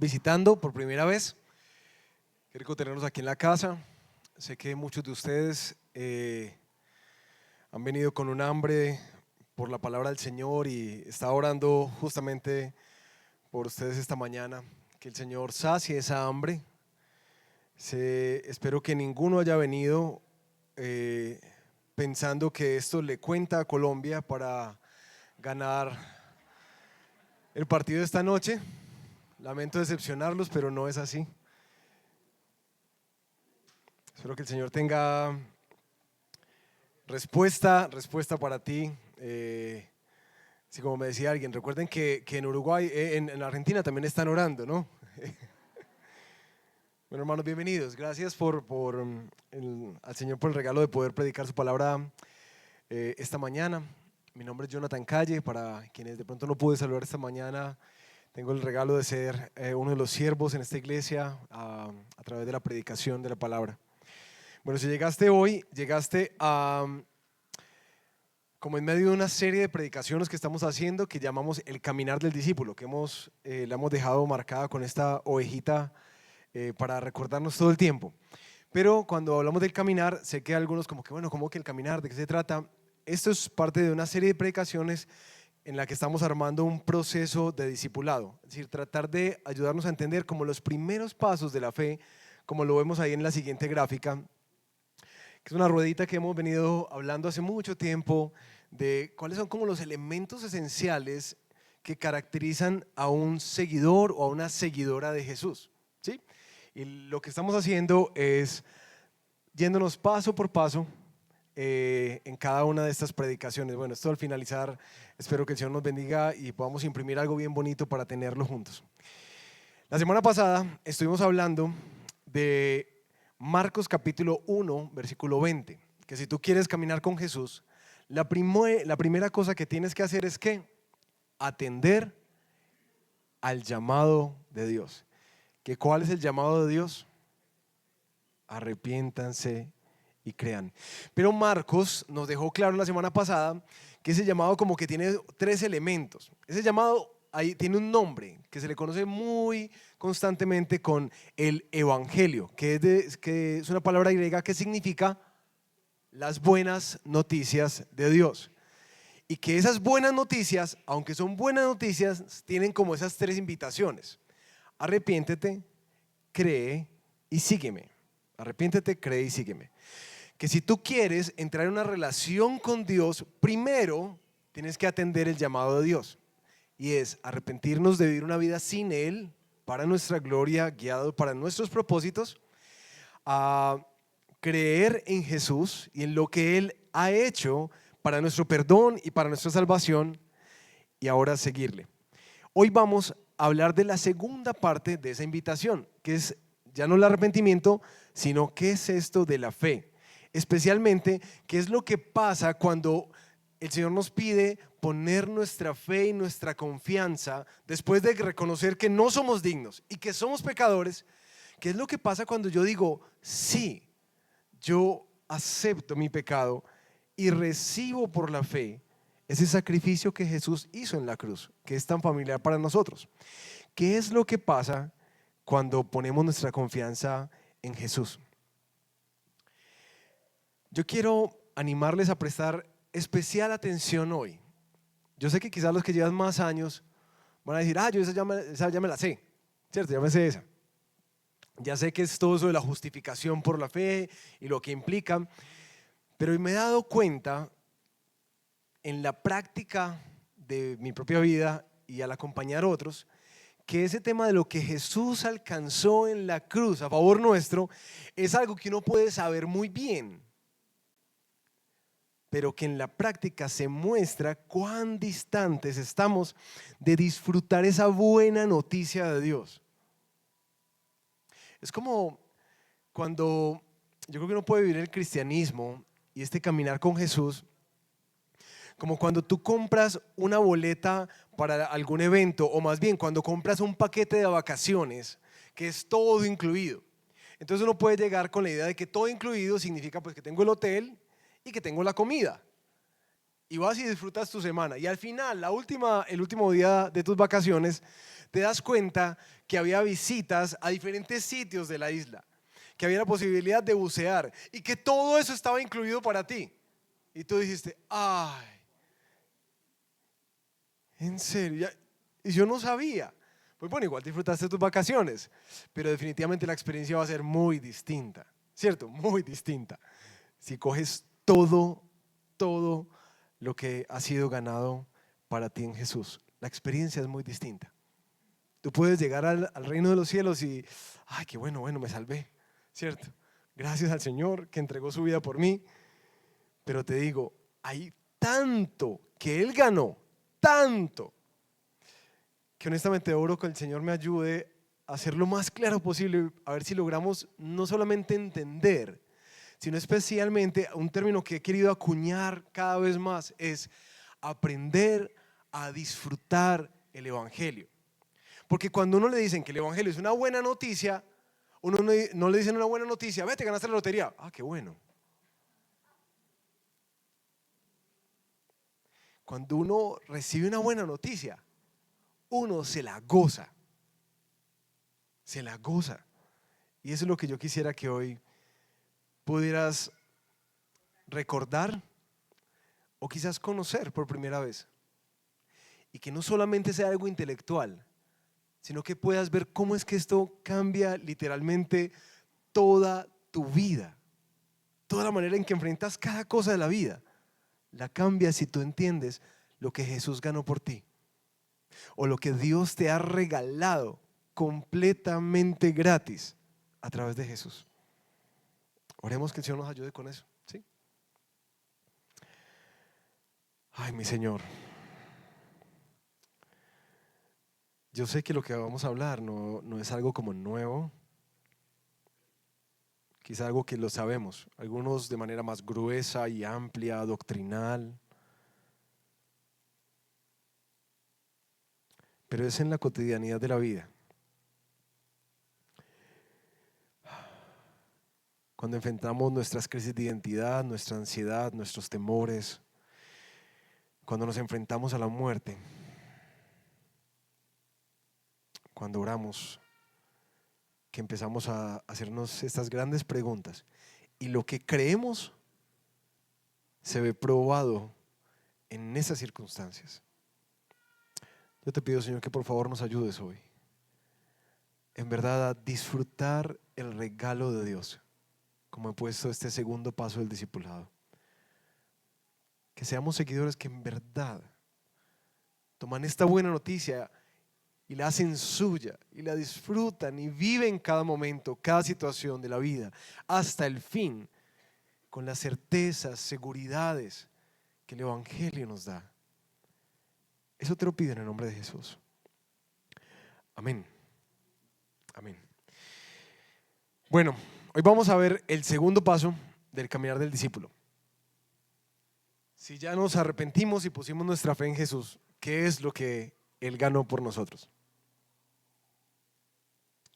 visitando por primera vez. Qué rico tenerlos aquí en la casa. Sé que muchos de ustedes han venido con un hambre por la palabra del Señor y estaba orando justamente por ustedes esta mañana, que el Señor sacie esa hambre. Espero que ninguno haya venido pensando que esto le cuenta a Colombia para ganar el partido de esta noche. Lamento decepcionarlos, pero no es así. Espero que el Señor tenga respuesta para ti. Así como me decía alguien, recuerden que en Uruguay, en Argentina también están orando, ¿no? Bueno, hermanos, bienvenidos. Gracias al Señor por el regalo de poder predicar su palabra esta mañana. Mi nombre es Jonathan Calle. Para quienes de pronto no pude saludar esta mañana, tengo el regalo de ser uno de los siervos en esta iglesia a través de la predicación de la palabra. Bueno, si llegaste hoy, llegaste como en medio de una serie de predicaciones que estamos haciendo que llamamos el caminar del discípulo, que la hemos dejado marcada con esta ovejita para recordarnos todo el tiempo. Pero cuando hablamos del caminar, sé que algunos como que, bueno, ¿cómo que el caminar? ¿De qué se trata? Esto es parte de una serie de predicaciones en la que estamos armando un proceso de discipulado, es decir, tratar de ayudarnos a entender como los primeros pasos de la fe, como lo vemos ahí en la siguiente gráfica, que es una ruedita que hemos venido hablando hace mucho tiempo de cuáles son como los elementos esenciales que caracterizan a un seguidor o a una seguidora de Jesús, ¿sí? Y lo que estamos haciendo es yéndonos paso por paso en cada una de estas predicaciones. Bueno, esto al finalizar, espero que el Señor nos bendiga y podamos imprimir algo bien bonito para tenerlo juntos. La semana pasada estuvimos hablando de Marcos capítulo 1, versículo 20, que si tú quieres caminar con Jesús, la primera cosa que tienes que hacer es que atender al llamado de Dios. ¿Que cuál es el llamado de Dios? Arrepiéntanse y crean. Pero Marcos nos dejó claro la semana pasada que ese llamado como que tiene tres elementos. Ese llamado ahí tiene un nombre que se le conoce muy constantemente con el evangelio, que es una palabra griega que significa las buenas noticias de Dios. Y que esas buenas noticias, aunque son buenas noticias, tienen como esas tres invitaciones: arrepiéntete, cree y sígueme. Arrepiéntete, cree y sígueme. Que si tú quieres entrar en una relación con Dios, primero tienes que atender el llamado de Dios. Y es arrepentirnos de vivir una vida sin Él, para nuestra gloria, guiado para nuestros propósitos, a creer en Jesús y en lo que Él ha hecho para nuestro perdón y para nuestra salvación, y ahora seguirle. Hoy vamos a hablar de la segunda parte de esa invitación, que es ya no el arrepentimiento, sino qué es esto de la fe. Especialmente, qué es lo que pasa cuando el Señor nos pide poner nuestra fe y nuestra confianza después de reconocer que no somos dignos y que somos pecadores. ¿Qué es lo que pasa cuando yo digo, sí, yo acepto mi pecado y recibo por la fe ese sacrificio que Jesús hizo en la cruz, que es tan familiar para nosotros? ¿Qué es lo que pasa cuando ponemos nuestra confianza en Jesús? Yo quiero animarles a prestar especial atención hoy. Yo sé que quizás los que llevan más años van a decir, yo esa ya me la sé, ¿cierto? Ya me sé esa. Ya sé que es todo eso de la justificación por la fe y lo que implica, pero me he dado cuenta en la práctica de mi propia vida y al acompañar a otros, que ese tema de lo que Jesús alcanzó en la cruz a favor nuestro es algo que uno puede saber muy bien, pero que en la práctica se muestra cuán distantes estamos de disfrutar esa buena noticia de Dios. Es como cuando yo creo que uno puede vivir el cristianismo y este caminar con Jesús, como cuando tú compras una boleta para algún evento, o más bien cuando compras un paquete de vacaciones que es todo incluido. Entonces uno puede llegar con la idea de que todo incluido significa pues que tengo el hotel y que tengo la comida. Y vas y disfrutas tu semana. Y al final, el último día de tus vacaciones, te das cuenta que había visitas a diferentes sitios de la isla, que había la posibilidad de bucear y que todo eso estaba incluido para ti. Y tú dijiste, ay, en serio, y yo no sabía. Pues bueno, igual disfrutaste tus vacaciones, pero definitivamente la experiencia va a ser muy distinta, ¿cierto? Muy distinta. Si coges todo lo que ha sido ganado para ti en Jesús, la experiencia es muy distinta. Tú puedes llegar al reino de los cielos y, ay, qué bueno, me salvé, ¿cierto? Gracias al Señor que entregó su vida por mí. Pero te digo, hay tanto que Él ganó, tanto, que honestamente oro que el Señor me ayude a hacer lo más claro posible, a ver si logramos no solamente entender, sino especialmente un término que he querido acuñar cada vez más, es aprender a disfrutar el Evangelio. Porque cuando uno le dicen que el Evangelio es una buena noticia, uno no le dicen una buena noticia, vete, ganaste la lotería. Ah, qué bueno. Cuando uno recibe una buena noticia, uno se la goza. Se la goza. Y eso es lo que yo quisiera que hoy pudieras recordar o quizás conocer por primera vez. Y que no solamente sea algo intelectual, sino que puedas ver cómo es que esto cambia literalmente toda tu vida. Toda la manera en que enfrentas cada cosa de la vida la cambia si tú entiendes lo que Jesús ganó por ti o lo que Dios te ha regalado completamente gratis a través de Jesús. Oremos que el Señor nos ayude con eso, ¿sí? Ay, mi Señor, yo sé que lo que vamos a hablar no es algo como nuevo, quizá algo que lo sabemos, algunos de manera más gruesa y amplia, doctrinal, pero es en la cotidianidad de la vida. Cuando enfrentamos nuestras crisis de identidad, nuestra ansiedad, nuestros temores, cuando nos enfrentamos a la muerte, cuando oramos, que empezamos a hacernos estas grandes preguntas y lo que creemos se ve probado en esas circunstancias. Yo te pido, Señor, que por favor nos ayudes hoy, en verdad, a disfrutar el regalo de Dios, como he puesto este segundo paso del discipulado. Que seamos seguidores que en verdad toman esta buena noticia y la hacen suya y la disfrutan y viven cada momento, cada situación de la vida hasta el fin, con las certezas, seguridades que el Evangelio nos da. Eso te lo pido en el nombre de Jesús. Amén. Amén. Bueno, hoy vamos a ver el segundo paso del caminar del discípulo. Si ya nos arrepentimos y pusimos nuestra fe en Jesús, ¿qué es lo que Él ganó por nosotros?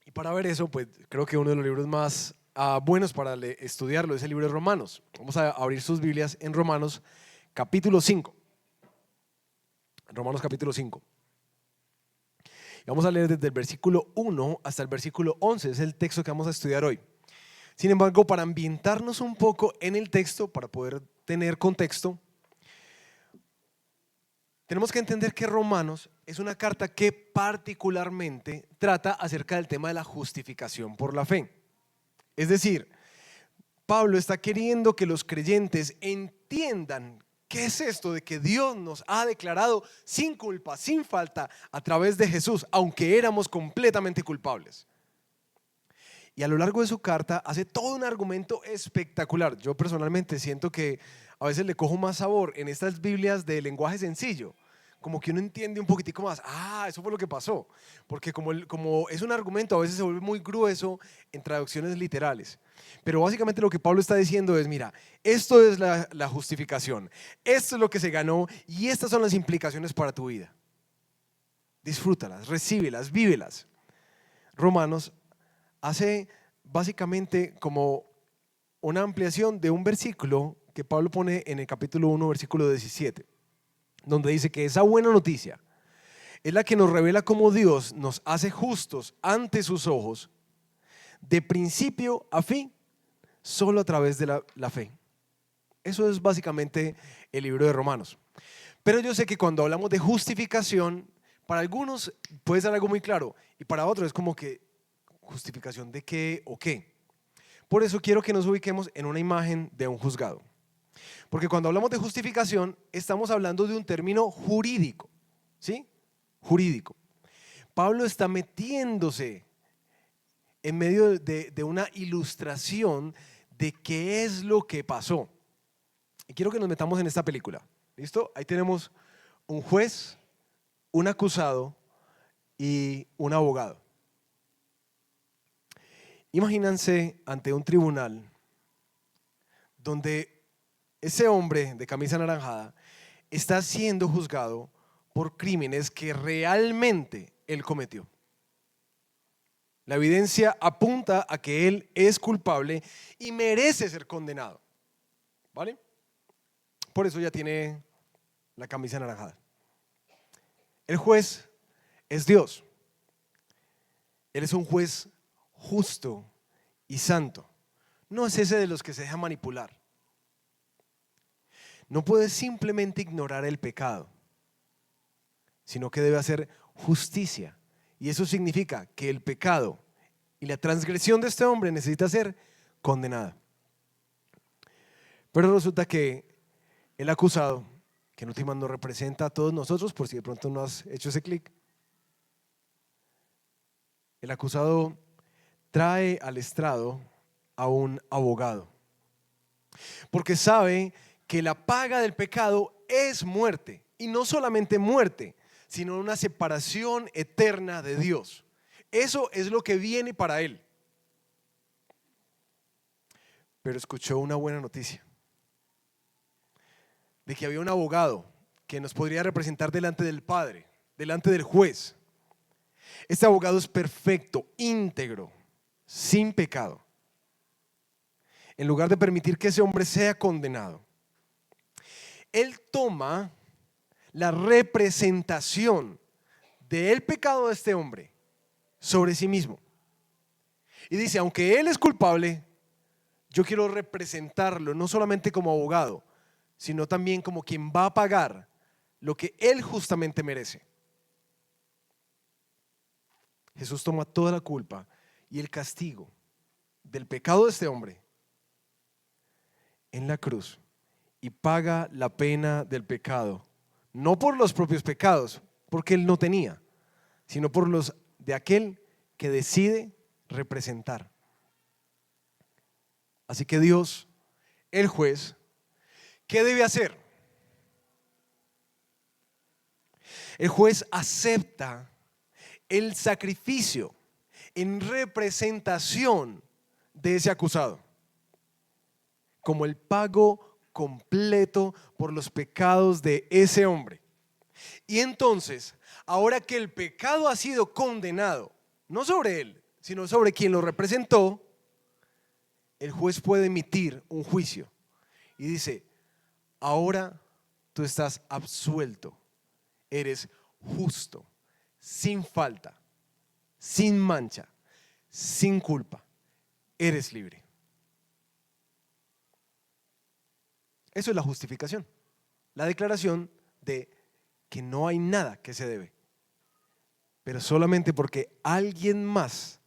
Y para ver eso, pues creo que uno de los libros más buenos para estudiarlo es el libro de Romanos. Vamos a abrir sus Biblias en Romanos capítulo 5. Romanos capítulo 5. Y vamos a leer desde el versículo 1 hasta el versículo 11. Es el texto que vamos a estudiar hoy. Sin embargo, para ambientarnos un poco en el texto, para poder tener contexto, tenemos que entender que Romanos es una carta que particularmente trata acerca del tema de la justificación por la fe. Es decir, Pablo está queriendo que los creyentes entiendan qué es esto de que Dios nos ha declarado sin culpa, sin falta, a través de Jesús, aunque éramos completamente culpables. Y a lo largo de su carta hace todo un argumento espectacular. Yo personalmente siento que a veces le cojo más sabor en estas Biblias de lenguaje sencillo, como que uno entiende un poquitico más, eso fue lo que pasó, porque como es un argumento a veces se vuelve muy grueso en traducciones literales, pero básicamente lo que Pablo está diciendo es, mira, esto es la justificación, esto es lo que se ganó y estas son las implicaciones para tu vida. Disfrútalas, recíbelas, vívelas. Romanos hace básicamente como una ampliación de un versículo que Pablo pone en el capítulo 1, versículo 17, donde dice que esa buena noticia es la que nos revela cómo Dios nos hace justos ante sus ojos, de principio a fin, solo a través de la fe. Eso es básicamente el libro de Romanos. Pero yo sé que cuando hablamos de justificación, para algunos puede ser algo muy claro y para otros es como que, ¿justificación de qué o qué? Por eso quiero que nos ubiquemos en una imagen de un juzgado. Porque cuando hablamos de justificación, estamos hablando de un término jurídico, ¿sí? Jurídico. Pablo está metiéndose en medio de una ilustración de qué es lo que pasó. Y quiero que nos metamos en esta película. ¿Listo? Ahí tenemos un juez, un acusado y un abogado. Imagínense ante un tribunal donde ese hombre de camisa anaranjada está siendo juzgado por crímenes que realmente él cometió. La evidencia apunta a que él es culpable y merece ser condenado. ¿Vale? Por eso ya tiene la camisa anaranjada. El juez es Dios. Él es un juez justo y santo. No es ese de los que se deja manipular. No puede simplemente ignorar el pecado, sino que debe hacer justicia. Y eso significa que el pecado y la transgresión de este hombre necesita ser condenada. Pero resulta que el acusado, que en últimas nos representa a todos nosotros, por si de pronto no has hecho ese clic, el acusado trae al estrado a un abogado, porque sabe que la paga del pecado es muerte, y no solamente muerte, sino una separación eterna de Dios. Eso es lo que viene para él. Pero escuchó una buena noticia, de que había un abogado que nos podría representar delante del Padre, delante del juez. Este abogado es perfecto, íntegro, sin pecado. En lugar de permitir que ese hombre sea condenado, él toma la representación del pecado de este hombre sobre sí mismo. Y dice, aunque él es culpable, yo quiero representarlo no solamente como abogado, sino también como quien va a pagar lo que él justamente merece. Jesús toma toda la culpa y el castigo del pecado de este hombre en la cruz y paga la pena del pecado, no por los propios pecados, porque él no tenía, sino por los de aquel que decide representar. Así que Dios, el juez, ¿qué debe hacer? El juez acepta el sacrificio en representación de ese acusado como el pago completo por los pecados de ese hombre. Y entonces, ahora que el pecado ha sido condenado, no sobre él, sino sobre quien lo representó, el juez puede emitir un juicio y dice, ahora tú estás absuelto, eres justo, sin falta, sin mancha, sin culpa, eres libre. Eso es la justificación, la declaración de que no hay nada que se debe, pero solamente porque alguien más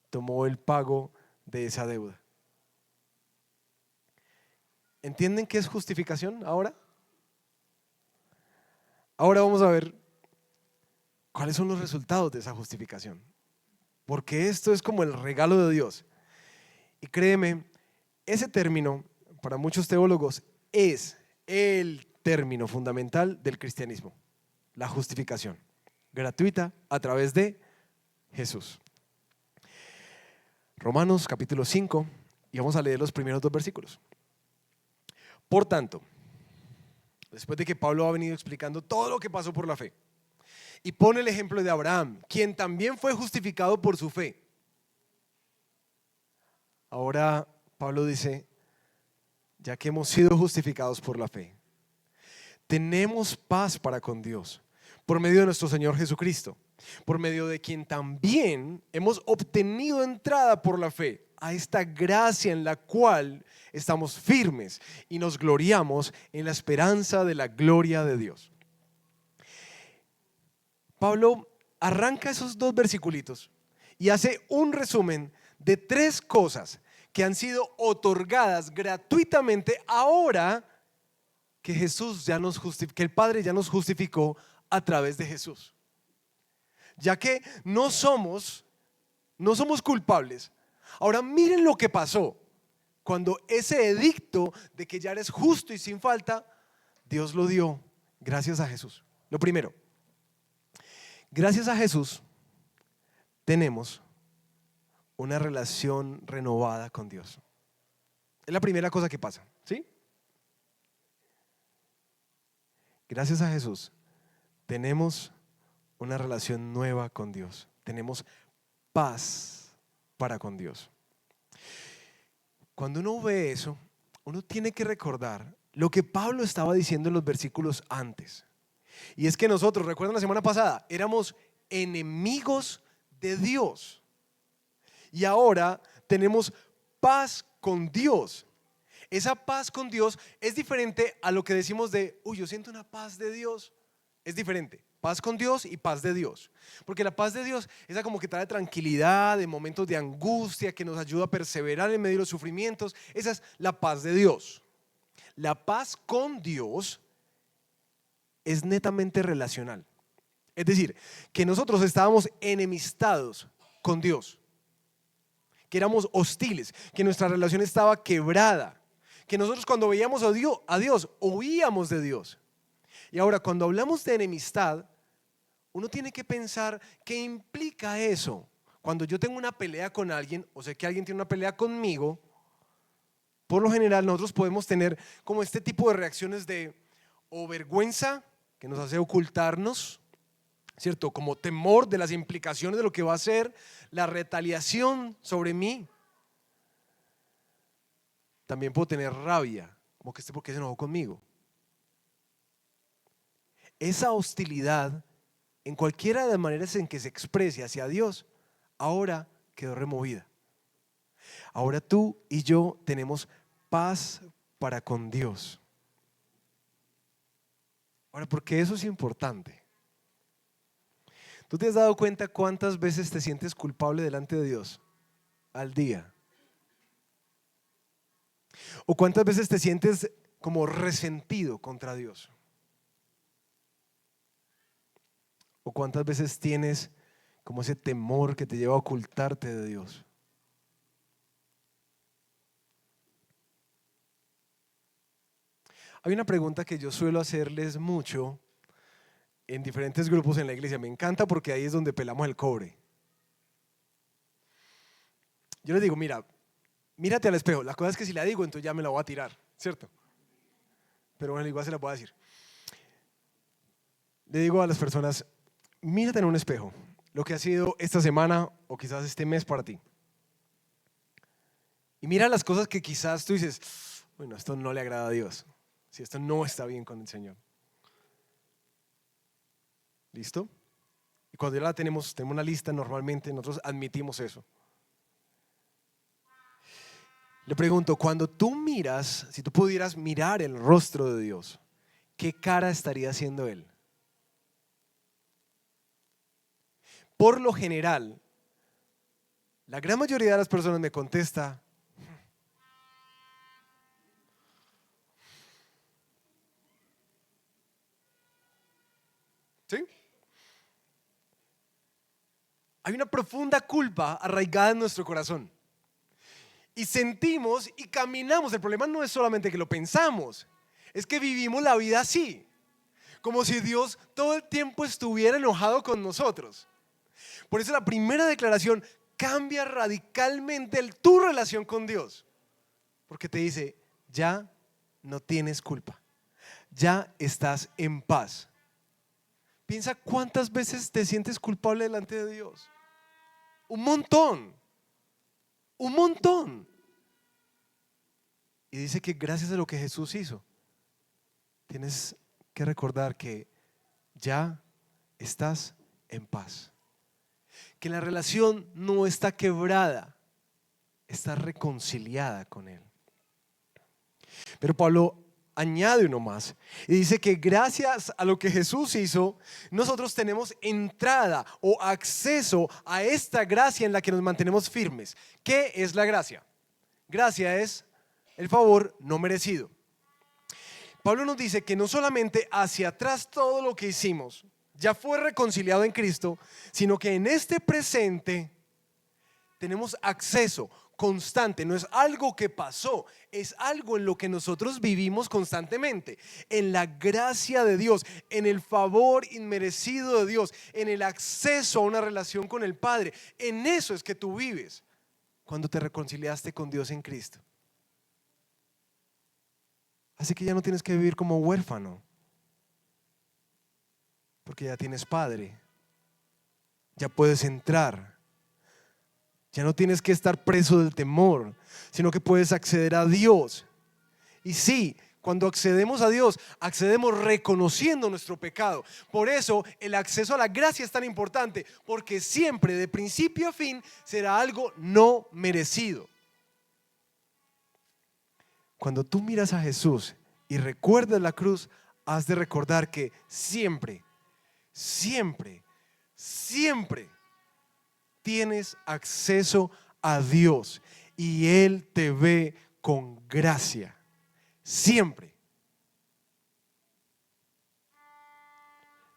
tomó el pago de esa deuda. ¿Entienden qué es justificación ahora? Ahora vamos a ver cuáles son los resultados de esa justificación, porque esto es como el regalo de Dios. Y créeme, ese término para muchos teólogos es el término fundamental del cristianismo, la justificación gratuita a través de Jesús. Romanos capítulo 5, y vamos a leer los primeros 2 versículos. Por tanto, después de que Pablo ha venido explicando todo lo que pasó por la fe, y pone el ejemplo de Abraham, quien también fue justificado por su fe. Ahora Pablo dice, ya que hemos sido justificados por la fe, tenemos paz para con Dios por medio de nuestro Señor Jesucristo, por medio de quien también hemos obtenido entrada por la fe a esta gracia en la cual estamos firmes y nos gloriamos en la esperanza de la gloria de Dios. Pablo arranca esos dos versiculitos y hace un resumen de tres cosas que han sido otorgadas gratuitamente ahora que que el Padre ya nos justificó a través de Jesús. Ya que no somos culpables. Ahora miren lo que pasó cuando ese edicto de que ya eres justo y sin falta, Dios lo dio gracias a Jesús. Lo primero, gracias a Jesús tenemos una relación renovada con Dios. Es la primera cosa que pasa, ¿sí? Gracias a Jesús tenemos una relación nueva con Dios. Tenemos paz para con Dios. Cuando uno ve eso, uno tiene que recordar lo que Pablo estaba diciendo en los versículos antes. Y es que nosotros, recuerdan la semana pasada, éramos enemigos de Dios. Y ahora tenemos paz con Dios. Esa paz con Dios es diferente a lo que decimos de, yo siento una paz de Dios. Es diferente, paz con Dios y paz de Dios. Porque la paz de Dios esa como que trae tranquilidad en momentos de angustia, que nos ayuda a perseverar en medio de los sufrimientos. Esa es la paz de Dios. La paz con Dios es netamente relacional. Es decir, que nosotros estábamos enemistados con Dios, que éramos hostiles, que nuestra relación estaba quebrada, que nosotros cuando veíamos a Dios oíamos de Dios. Y ahora cuando hablamos de enemistad, uno tiene que pensar qué implica eso. Cuando yo tengo una pelea con alguien, o sé que alguien tiene una pelea conmigo, por lo general nosotros podemos tener como este tipo de reacciones de o vergüenza, que nos hace ocultarnos, ¿cierto? Como temor de las implicaciones de lo que va a ser la retaliación sobre mí. También puedo tener rabia, como que ¿por qué se enojó conmigo? Esa hostilidad, en cualquiera de las maneras en que se exprese hacia Dios, ahora quedó removida. Ahora tú y yo tenemos paz para con Dios. Ahora, ¿por qué eso es importante? ¿Tú te has dado cuenta cuántas veces te sientes culpable delante de Dios al día? ¿O cuántas veces te sientes como resentido contra Dios? ¿O cuántas veces tienes como ese temor que te lleva a ocultarte de Dios? Hay una pregunta que yo suelo hacerles mucho en diferentes grupos en la iglesia. Me encanta porque ahí es donde pelamos el cobre. Yo les digo, mírate al espejo. La cosa es que si la digo, entonces ya me la voy a tirar, ¿cierto? Pero bueno, igual se la voy a decir. Le digo a las personas, mírate en un espejo, lo que ha sido esta semana o quizás este mes para ti. Y mira las cosas que quizás tú dices, bueno, esto no le agrada a Dios. Si esto no está bien con el Señor. ¿Listo? Y cuando ya tenemos una lista, normalmente nosotros admitimos eso. Le pregunto, cuando tú miras, si tú pudieras mirar el rostro de Dios, ¿qué cara estaría haciendo Él? Por lo general, la gran mayoría de las personas me contesta, ¿sí? Hay una profunda culpa arraigada en nuestro corazón. Y sentimos y caminamos. El problema no es solamente que lo pensamos, es que vivimos la vida así, como si Dios todo el tiempo estuviera enojado con nosotros. Por eso la primera declaración cambia radicalmente tu relación con Dios, porque te dice, ya no tienes culpa, ya estás en paz. Piensa cuántas veces te sientes culpable delante de Dios. Un montón. Un montón. Y dice que gracias a lo que Jesús hizo, tienes que recordar que ya estás en paz. Que la relación no está quebrada, está reconciliada con Él. Pero Pablo añade uno más y dice que gracias a lo que Jesús hizo, nosotros tenemos entrada o acceso a esta gracia en la que nos mantenemos firmes. ¿Qué es la gracia? Gracia es el favor no merecido. Pablo nos dice que no solamente hacia atrás todo lo que hicimos ya fue reconciliado en Cristo, sino que en este presente tenemos acceso constante. No es algo que pasó, es algo en lo que nosotros vivimos constantemente, en la gracia de Dios, en el favor inmerecido de Dios, en el acceso a una relación con el Padre. En eso es que tú vives cuando te reconciliaste con Dios en Cristo. Así que ya no tienes que vivir como huérfano, porque ya tienes Padre, ya puedes entrar. Ya no tienes que estar preso del temor, sino que puedes acceder a Dios. Y sí, cuando accedemos a Dios, accedemos reconociendo nuestro pecado. Por eso el acceso a la gracia es tan importante, porque siempre, de principio a fin, será algo no merecido. Cuando tú miras a Jesús y recuerdas la cruz, has de recordar que siempre, siempre, siempre tienes acceso a Dios y Él te ve con gracia, siempre.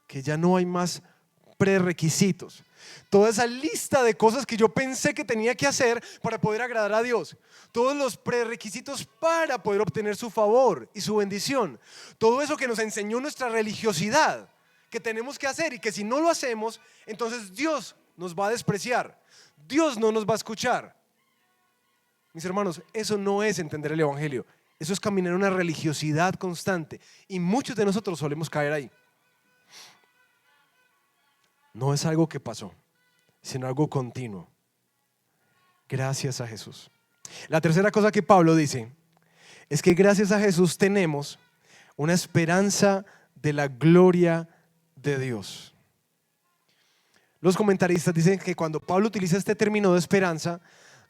Que ya no hay más prerequisitos. Toda esa lista de cosas que yo pensé que tenía que hacer para poder agradar a Dios, todos los prerequisitos para poder obtener su favor y su bendición, todo eso que nos enseñó nuestra religiosidad, que tenemos que hacer y que si no lo hacemos, entonces Dios nos va a despreciar, Dios no nos va a escuchar. Mis hermanos, eso no es entender el evangelio, eso es caminar en una religiosidad constante y muchos de nosotros solemos caer ahí. No es algo que pasó, sino algo continuo. Gracias a Jesús. La tercera cosa que Pablo dice es que gracias a Jesús tenemos una esperanza de la gloria de Dios. Los comentaristas dicen que cuando Pablo utiliza este término de esperanza,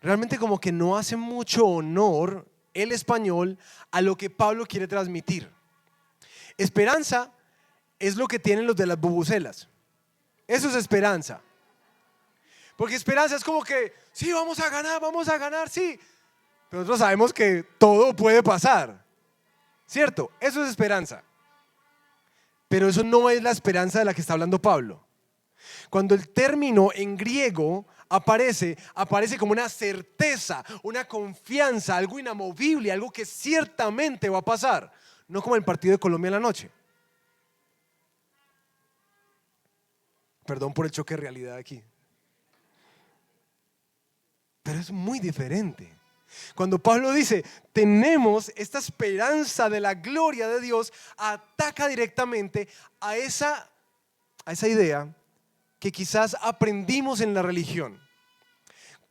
realmente como que no hace mucho honor el español a lo que Pablo quiere transmitir. Esperanza es lo que tienen los de las bubucelas. Eso es esperanza. Porque esperanza es como que sí, vamos a ganar, sí. Pero nosotros sabemos que todo puede pasar, ¿cierto? Eso es esperanza. Pero eso no es la esperanza de la que está hablando Pablo. Cuando el término en griego aparece como una certeza, una confianza, algo inamovible, algo que ciertamente va a pasar. No como el partido de Colombia en la noche. Perdón por el choque de realidad aquí. Pero es muy diferente. Cuando Pablo dice, tenemos esta esperanza de la gloria de Dios, ataca directamente a esa idea que quizás aprendimos en la religión.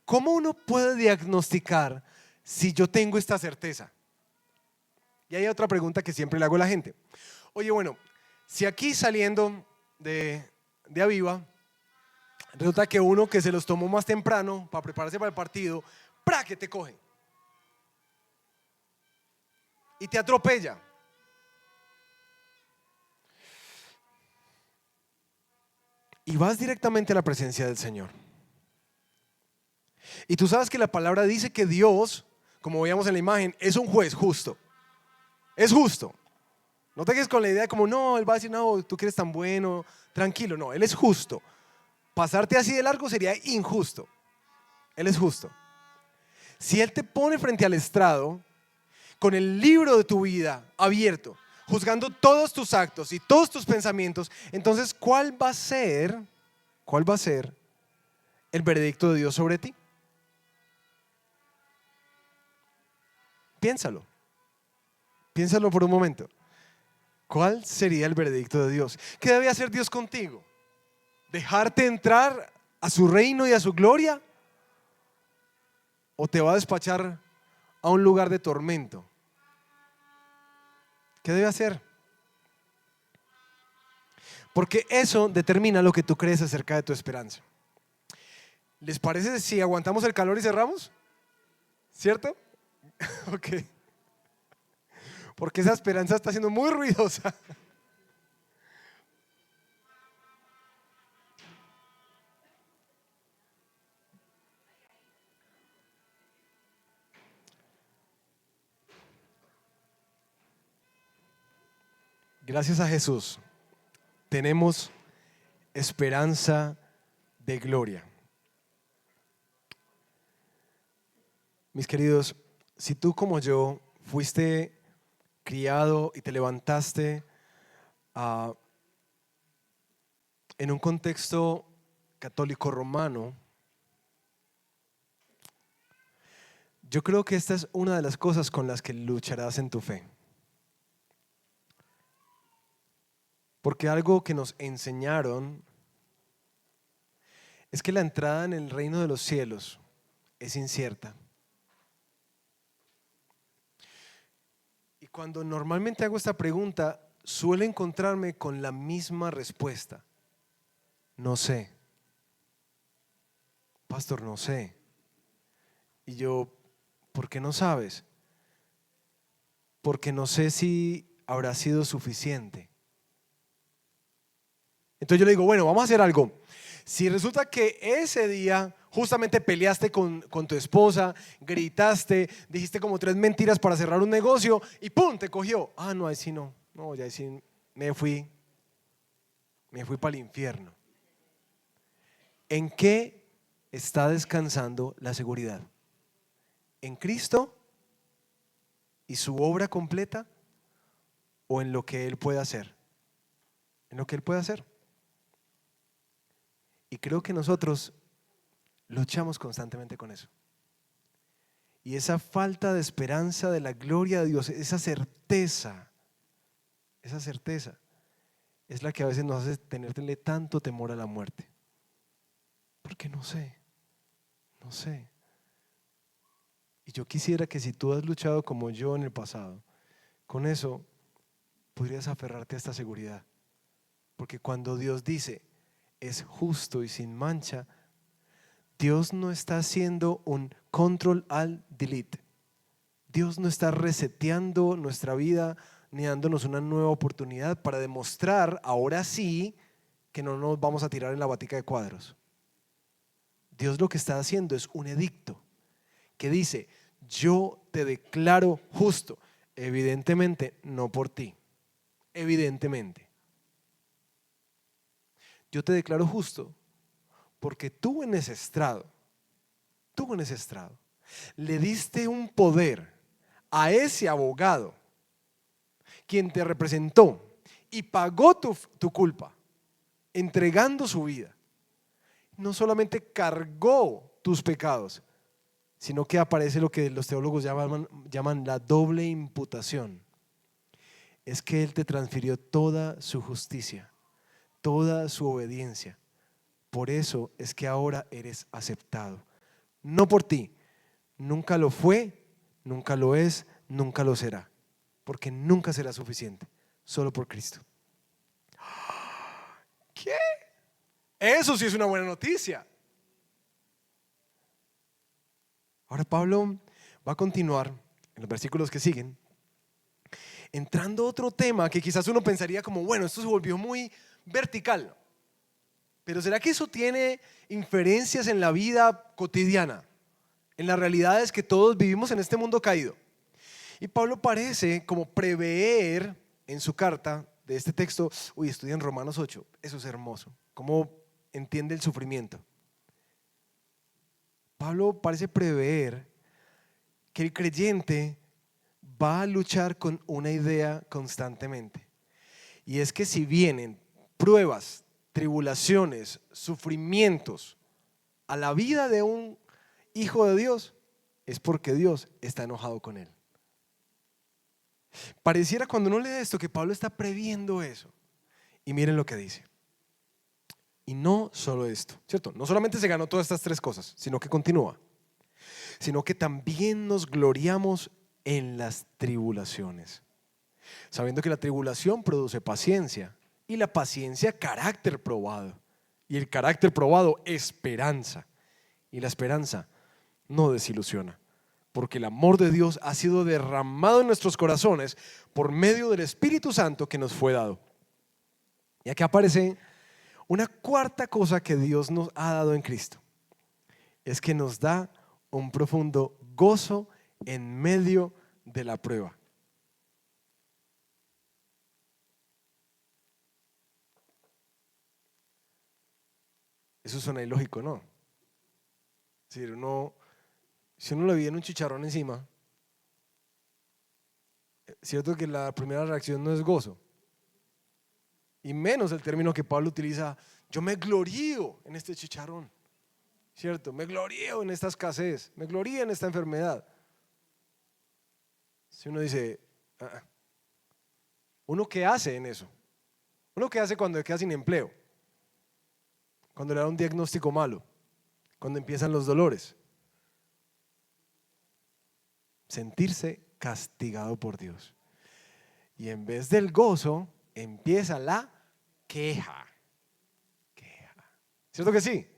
¿Cómo uno puede diagnosticar si yo tengo esta certeza? Y hay otra pregunta que siempre le hago a la gente. Oye, bueno, si aquí saliendo de Aviva, resulta que uno que se los tomó más temprano para prepararse para el partido, ¡pra!, que te coge y te atropella. Y vas directamente a la presencia del Señor. Y tú sabes que la palabra dice que Dios, como veíamos en la imagen, es un juez justo. Es justo. No te quedes con la idea como, no, Él va a decir, no, tú que eres tan bueno, tranquilo. No, Él es justo. Pasarte así de largo sería injusto. Él es justo. Si Él te pone frente al estrado, con el libro de tu vida abierto, juzgando todos tus actos y todos tus pensamientos, entonces ¿cuál va a ser el veredicto de Dios sobre ti? Piénsalo por un momento. ¿Cuál sería el veredicto de Dios? ¿Qué debe hacer Dios contigo? ¿Dejarte entrar a su reino y a su gloria? ¿O te va a despachar a un lugar de tormento? ¿Qué debe hacer? Porque eso determina lo que tú crees acerca de tu esperanza. ¿Les parece si aguantamos el calor y cerramos? ¿Cierto? Ok. Porque esa esperanza está siendo muy ruidosa. Gracias a Jesús tenemos esperanza de gloria. Mis queridos, si tú como yo fuiste criado y te levantaste ah, en un contexto católico romano, yo creo que esta es una de las cosas con las que lucharás en tu fe. Porque algo que nos enseñaron es que la entrada en el reino de los cielos es incierta. Y cuando normalmente hago esta pregunta, suelo encontrarme con la misma respuesta. No sé. Pastor, no sé. Y yo, ¿por qué no sabes? Porque no sé si habrá sido suficiente. Entonces yo le digo, bueno, vamos a hacer algo. Si resulta que ese día justamente peleaste con tu esposa, gritaste, dijiste como 3 mentiras para cerrar un negocio y ¡pum! Te cogió. Ah, no, ahí sí no. No, ya ahí sí me fui para el infierno. ¿En qué está descansando la seguridad? ¿En Cristo y su obra completa o en lo que Él puede hacer? En lo que Él puede hacer. Y creo que nosotros luchamos constantemente con eso. Y esa falta de esperanza de la gloria de Dios, esa certeza es la que a veces nos hace tenerle tanto temor a la muerte. Porque no sé. Y yo quisiera que si tú has luchado como yo en el pasado, con eso podrías aferrarte a esta seguridad. Porque cuando Dios dice, es justo y sin mancha, Dios no está haciendo un control alt delete. Dios no está reseteando nuestra vida ni dándonos una nueva oportunidad para demostrar ahora sí que no nos vamos a tirar en la batica de cuadros. Dios lo que está haciendo es un edicto que dice, yo te declaro justo. Evidentemente no por ti, evidentemente. Yo te declaro justo porque tú en ese estrado, le diste un poder a ese abogado quien te representó y pagó tu culpa, entregando su vida. No solamente cargó tus pecados, sino que aparece lo que los teólogos llaman la doble imputación. Es que Él te transfirió toda su justicia, toda su obediencia. Por eso es que ahora eres aceptado. No por ti, nunca lo fue, nunca lo es, nunca lo será. Porque nunca será suficiente, solo por Cristo. ¿Qué? Eso sí es una buena noticia. Ahora Pablo va a continuar en los versículos que siguen, entrando a otro tema que quizás uno pensaría como, bueno, esto se volvió muy vertical. Pero ¿será que eso tiene inferencias en la vida cotidiana? En las realidades que todos vivimos en este mundo caído. Y Pablo parece como prever en su carta de este texto, estudia en Romanos 8, eso es hermoso, cómo entiende el sufrimiento. Pablo parece prever que el creyente va a luchar con una idea constantemente. Y es que si vienen pruebas, tribulaciones, sufrimientos a la vida de un hijo de Dios, es porque Dios está enojado con él. Pareciera cuando uno lee esto que Pablo está previendo eso. Y miren lo que dice. Y no solo esto, ¿cierto? No solamente se ganó todas estas 3 cosas, sino que continúa. Sino que también nos gloriamos en las tribulaciones, sabiendo que la tribulación produce paciencia Y la paciencia, carácter probado. Y el carácter probado, esperanza. Y la esperanza no desilusiona, porque el amor de Dios ha sido derramado en nuestros corazones por medio del Espíritu Santo que nos fue dado. Y aquí aparece una cuarta cosa que Dios nos ha dado en Cristo. Es que nos da un profundo gozo en medio de la prueba. Eso suena ilógico, ¿no? Es decir, si uno le viene un chicharrón encima, cierto que la primera reacción no es gozo. Y menos el término que Pablo utiliza, yo me glorío en este chicharrón, ¿cierto? Me glorío en esta escasez, me glorío en esta enfermedad. Si uno dice, ¿uno qué hace en eso? ¿Uno qué hace cuando queda sin empleo? Cuando le da un diagnóstico malo, cuando empiezan los dolores. Sentirse castigado por Dios. Y en vez del gozo, empieza la queja. ¿Cierto que sí?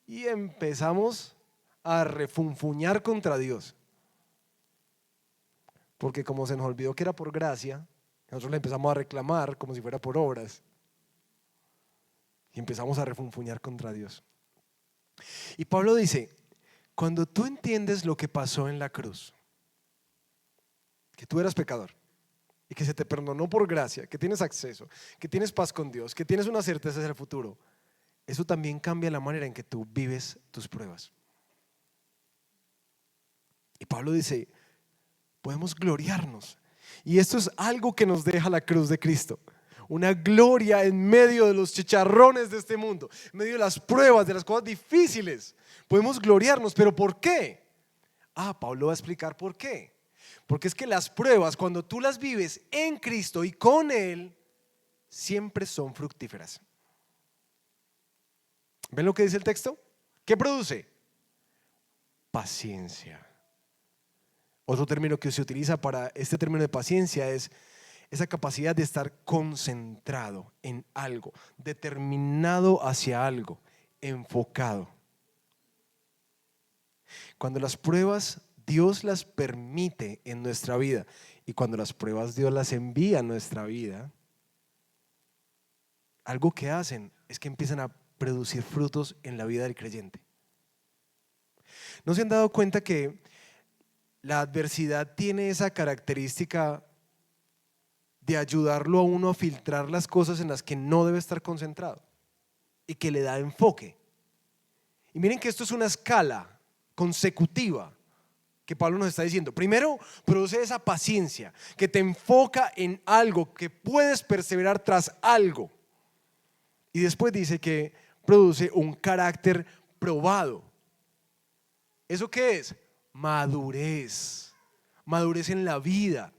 Y empezamos a refunfuñar contra Dios. Porque como se nos olvidó que era por gracia, nosotros le empezamos a reclamar como si fuera por obras. Y empezamos a refunfuñar contra Dios. Y Pablo dice, cuando tú entiendes lo que pasó en la cruz, que tú eras pecador y que se te perdonó por gracia, que tienes acceso, que tienes paz con Dios, que tienes una certeza del futuro, eso también cambia la manera en que tú vives tus pruebas. Y Pablo dice, podemos gloriarnos. Y esto es algo que nos deja la cruz de Cristo. Una gloria en medio de los chicharrones de este mundo, en medio de las pruebas, de las cosas difíciles. Podemos gloriarnos, pero ¿por qué? Pablo va a explicar por qué. Porque es que las pruebas, cuando tú las vives en Cristo y con Él, siempre son fructíferas. ¿Ven lo que dice el texto? ¿Qué produce? Paciencia. Otro término que se utiliza para este término de paciencia es esa capacidad de estar concentrado en algo, determinado hacia algo, enfocado. Cuando las pruebas Dios las permite en nuestra vida y cuando las pruebas Dios las envía a nuestra vida, algo que hacen es que empiezan a producir frutos en la vida del creyente. ¿No se han dado cuenta que la adversidad tiene esa característica de ayudarlo a uno a filtrar las cosas en las que no debe estar concentrado y que le da enfoque? Y miren que esto es una escala consecutiva que Pablo nos está diciendo. Primero, produce esa paciencia que te enfoca en algo, que puedes perseverar tras algo. Y después dice que produce un carácter probado. ¿Eso qué es? Madurez. Madurez en la vida.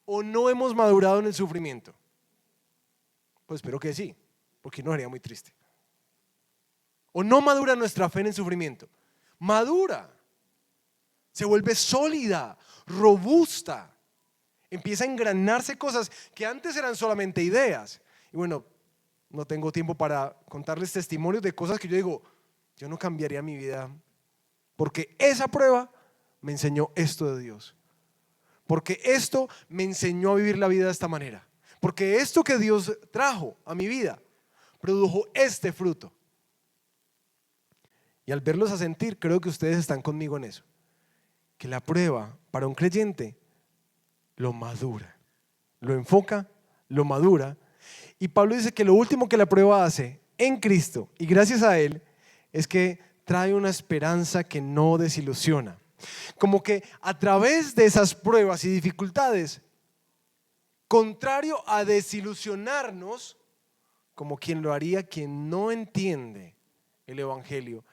¿O no hemos madurado en el sufrimiento? Pues espero que sí, porque no sería muy triste. ¿O no madura nuestra fe en el sufrimiento? Madura. Se vuelve sólida, robusta. Empieza a engranarse cosas que antes eran solamente ideas. Y bueno, no tengo tiempo para contarles testimonios de cosas que yo digo, yo no cambiaría mi vida porque esa prueba me enseñó esto de Dios. Porque esto me enseñó a vivir la vida de esta manera. Porque esto que Dios trajo a mi vida produjo este fruto. Y al verlos a sentir, creo que ustedes están conmigo en eso. Que la prueba para un creyente lo madura, lo enfoca, lo madura. Y Pablo dice que lo último que la prueba hace en Cristo y gracias a Él es que trae una esperanza que no desilusiona. Como que a través de esas pruebas y dificultades, contrario a desilusionarnos, como quien lo haría quien no entiende el Evangelio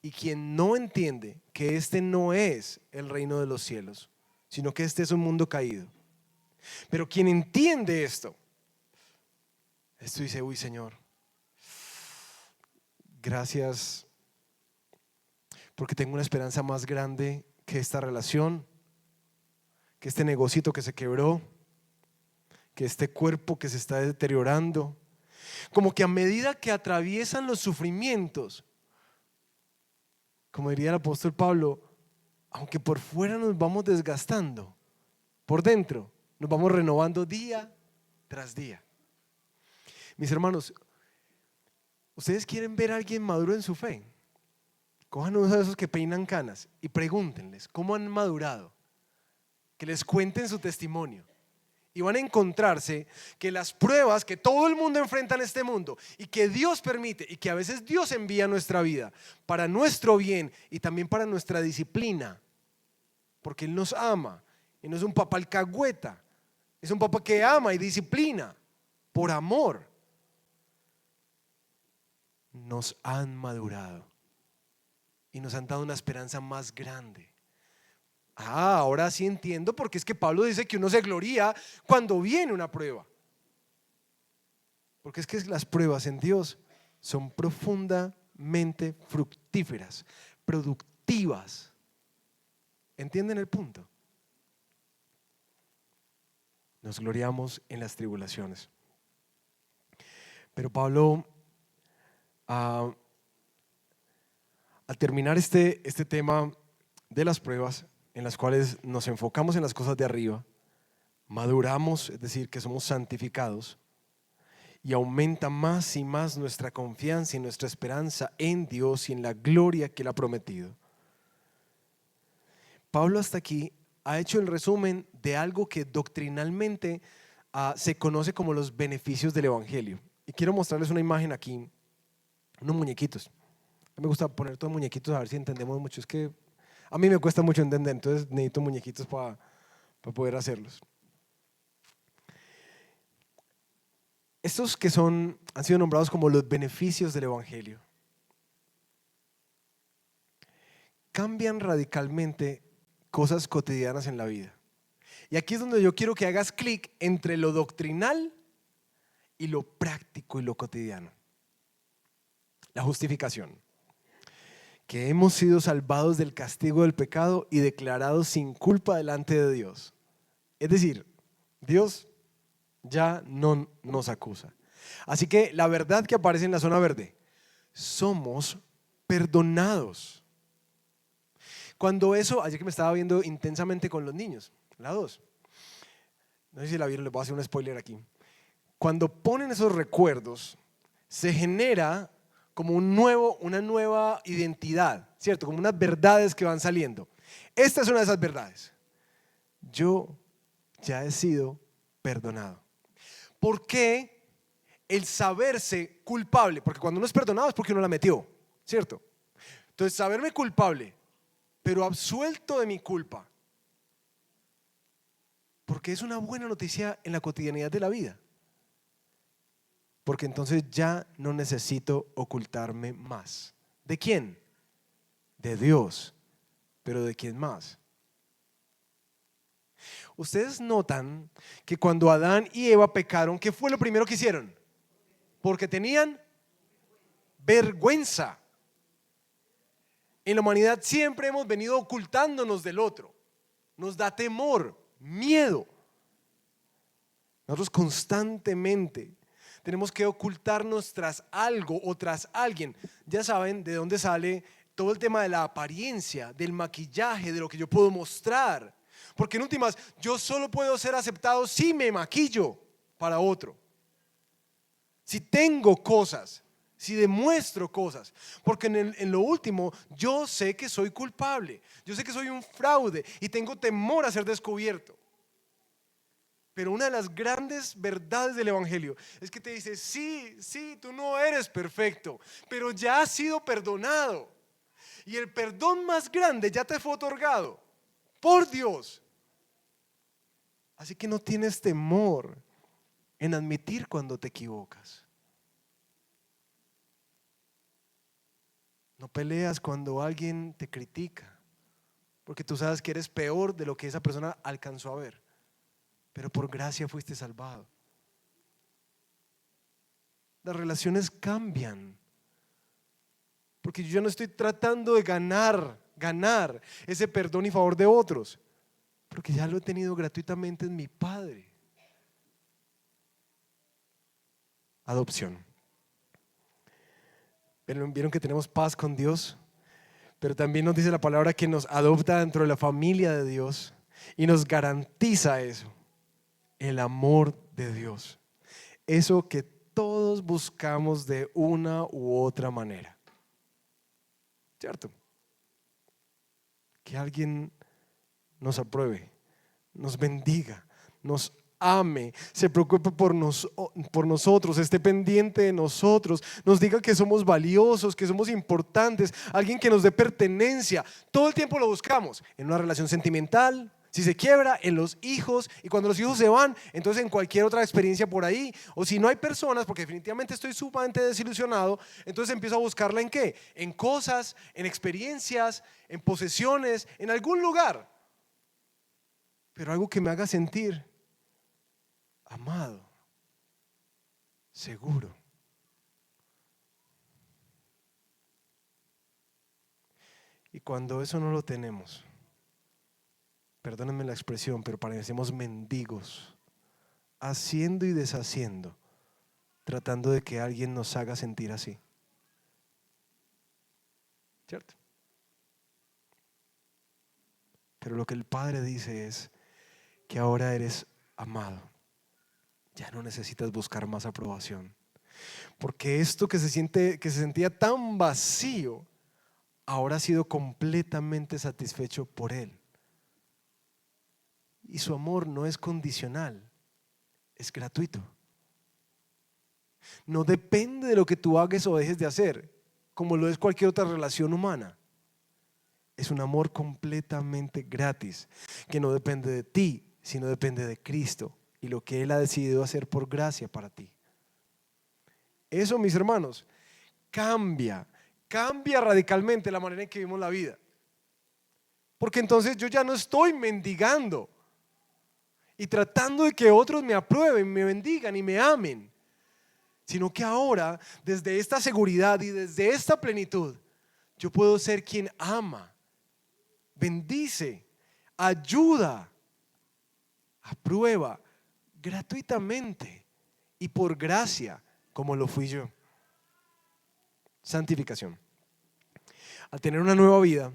y quien no entiende que este no es el reino de los cielos, sino que este es un mundo caído. Pero quien entiende esto dice, uy Señor, gracias porque tengo una esperanza más grande que esta relación, que este negocito que se quebró, que este cuerpo que se está deteriorando, como que a medida que atraviesan los sufrimientos, como diría el apóstol Pablo, aunque por fuera nos vamos desgastando, por dentro nos vamos renovando día tras día. Mis hermanos, ¿ustedes quieren ver a alguien maduro en su fe? Cojan uno de esos que peinan canas y pregúntenles cómo han madurado, que les cuenten su testimonio. Y van a encontrarse que las pruebas que todo el mundo enfrenta en este mundo y que Dios permite y que a veces Dios envía a nuestra vida para nuestro bien y también para nuestra disciplina, porque Él nos ama y no es un papá alcahueta, es un papá que ama y disciplina por amor. Nos han madurado y nos han dado una esperanza más grande. Ahora sí entiendo porque es que Pablo dice que uno se gloría cuando viene una prueba. Porque es que las pruebas en Dios son profundamente fructíferas, productivas. ¿Entienden el punto? Nos gloriamos en las tribulaciones. Pero Pablo, al terminar este tema de las pruebas, en las cuales nos enfocamos en las cosas de arriba, maduramos, es decir, que somos santificados, y aumenta más y más nuestra confianza y nuestra esperanza en Dios y en la gloria que Él ha prometido. Pablo hasta aquí ha hecho el resumen de algo que doctrinalmente se conoce como los beneficios del Evangelio. Y quiero mostrarles una imagen aquí, unos muñequitos. A mí me gusta poner todos muñequitos a ver si entendemos mucho. Es que a mí me cuesta mucho entender, entonces necesito muñequitos para poder hacerlos. Estos que han sido nombrados como los beneficios del Evangelio, cambian radicalmente cosas cotidianas en la vida. Y aquí es donde yo quiero que hagas clic entre lo doctrinal y lo práctico y lo cotidiano. La justificación. Que hemos sido salvados del castigo del pecado y declarados sin culpa delante de Dios. Es decir, Dios ya no nos acusa. Así que la verdad que aparece en la zona verde, somos perdonados. Cuando eso, ayer que me estaba viendo intensamente con los niños, la 2, no sé si la vieron, les voy a hacer un spoiler aquí. Cuando ponen esos recuerdos, se genera como una nueva identidad, ¿cierto? Como unas verdades que van saliendo. Esta es una de esas verdades. Yo ya he sido perdonado. ¿Por qué el saberse culpable? Porque cuando uno es perdonado es porque uno la metió, ¿cierto? Entonces, saberme culpable, pero absuelto de mi culpa, porque es una buena noticia en la cotidianidad de la vida. Porque entonces ya no necesito ocultarme más. ¿De quién? De Dios. ¿Pero de quién más? Ustedes notan que cuando Adán y Eva pecaron, ¿qué fue lo primero que hicieron? Porque tenían vergüenza. En la humanidad siempre hemos venido ocultándonos del otro. Nos da temor, miedo. Nosotros constantemente tenemos que ocultarnos tras algo o tras alguien. Ya saben de dónde sale todo el tema de la apariencia, del maquillaje, de lo que yo puedo mostrar. Porque en últimas, yo solo puedo ser aceptado si me maquillo para otro. Si tengo cosas, si demuestro cosas. Porque en lo último, yo sé que soy culpable. Yo sé que soy un fraude y tengo temor a ser descubierto. Pero una de las grandes verdades del Evangelio es que te dice, sí, tú no eres perfecto, pero ya has sido perdonado. Y el perdón más grande ya te fue otorgado por Dios. Así que no tienes temor en admitir cuando te equivocas. No peleas cuando alguien te critica, porque tú sabes que eres peor de lo que esa persona alcanzó a ver. Pero por gracia fuiste salvado. Las relaciones cambian. Porque yo ya no estoy tratando de ganar ese perdón y favor de otros. Porque ya lo he tenido gratuitamente en mi Padre. adopción. Vieron que tenemos paz con Dios, pero también nos dice la palabra que nos adopta dentro de la familia de Dios y nos garantiza eso, el amor de Dios. Eso que todos buscamos de una u otra manera. ¿Cierto? Que alguien nos apruebe, nos bendiga, nos ame, se preocupe por nosotros, esté pendiente de nosotros, nos diga que somos valiosos, que somos importantes, alguien que nos dé pertenencia. Todo el tiempo lo buscamos en una relación sentimental, si se quiebra, en los hijos, y cuando los hijos se van, entonces en cualquier otra experiencia por ahí. O si no hay personas, porque definitivamente estoy sumamente desilusionado, entonces empiezo a buscarla ¿en qué? En cosas, en experiencias, en posesiones, en algún lugar, pero algo que me haga sentir amado, seguro. Y cuando eso no lo tenemos, perdónenme la expresión, pero parecemos mendigos, haciendo y deshaciendo, tratando de que alguien nos haga sentir así. ¿Cierto? Pero lo que el Padre dice es que ahora eres amado. Ya no necesitas buscar más aprobación. Porque esto que se sentía tan vacío, ahora ha sido completamente satisfecho por Él. Y su amor no es condicional, es gratuito. No depende de lo que tú hagas o dejes de hacer, como lo es cualquier otra relación humana. Es un amor completamente gratis, que no depende de ti, sino depende de Cristo y lo que Él ha decidido hacer por gracia para ti. Eso, mis hermanos, cambia radicalmente la manera en que vivimos la vida. Porque entonces yo ya no estoy mendigando y tratando de que otros me aprueben, me bendigan y me amen, sino que ahora, desde esta seguridad y desde esta plenitud, yo puedo ser quien ama, bendice, ayuda, aprueba gratuitamente y por gracia, como lo fui yo. Santificación. Al tener una nueva vida,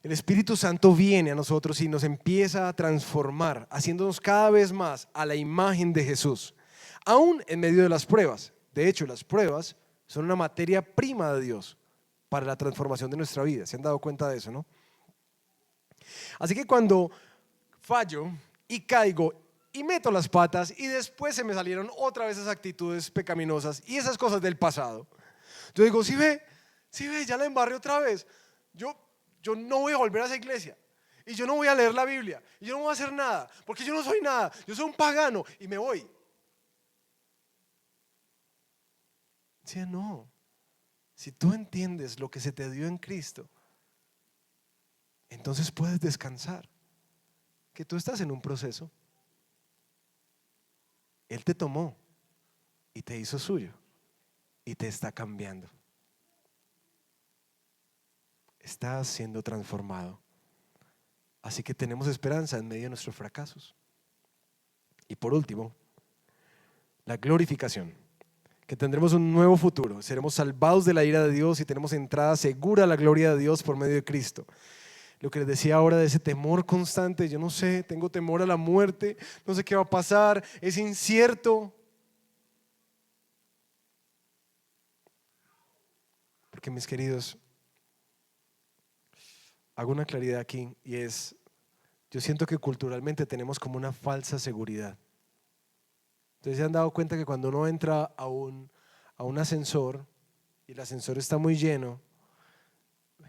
el Espíritu Santo viene a nosotros y nos empieza a transformar, haciéndonos cada vez más a la imagen de Jesús, aún en medio de las pruebas. De hecho, las pruebas son una materia prima de Dios para la transformación de nuestra vida. ¿Se han dado cuenta de eso, no? Así que cuando fallo y caigo y meto las patas y después se me salieron otra vez esas actitudes pecaminosas y esas cosas del pasado, yo digo, si ve, ya la embarré otra vez. Yo no voy a volver a esa iglesia y yo no voy a leer la Biblia y yo no voy a hacer nada porque yo no soy nada, yo soy un pagano y me voy. Sí, no. Si tú entiendes lo que se te dio en Cristo, entonces puedes descansar, que tú estás en un proceso. Él te tomó y te hizo suyo y te está cambiando. Estás siendo transformado. Así que tenemos esperanza en medio de nuestros fracasos. Y por último, la glorificación, que tendremos un nuevo futuro. Seremos salvados de la ira de Dios y tenemos entrada segura a la gloria de Dios por medio de Cristo. Lo que les decía ahora de ese temor constante, yo no sé, tengo temor a la muerte, no sé qué va a pasar, es incierto. Porque mis queridos, hago una claridad aquí y es, yo siento que culturalmente tenemos como una falsa seguridad. Ustedes se han dado cuenta que cuando uno entra a un ascensor y el ascensor está muy lleno,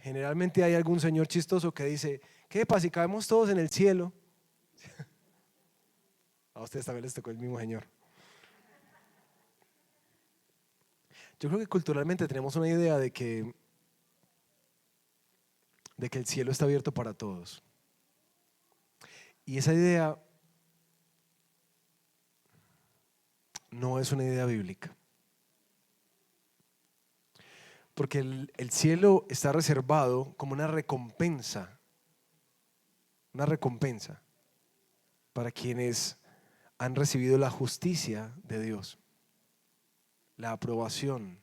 generalmente hay algún señor chistoso que dice, ¿qué pasa si caemos todos en el cielo? A ustedes también les tocó el mismo señor. Yo creo que culturalmente tenemos una idea de que el cielo está abierto para todos. Y esa idea no es una idea bíblica. Porque el cielo está reservado como una recompensa para quienes han recibido la justicia de Dios. la aprobación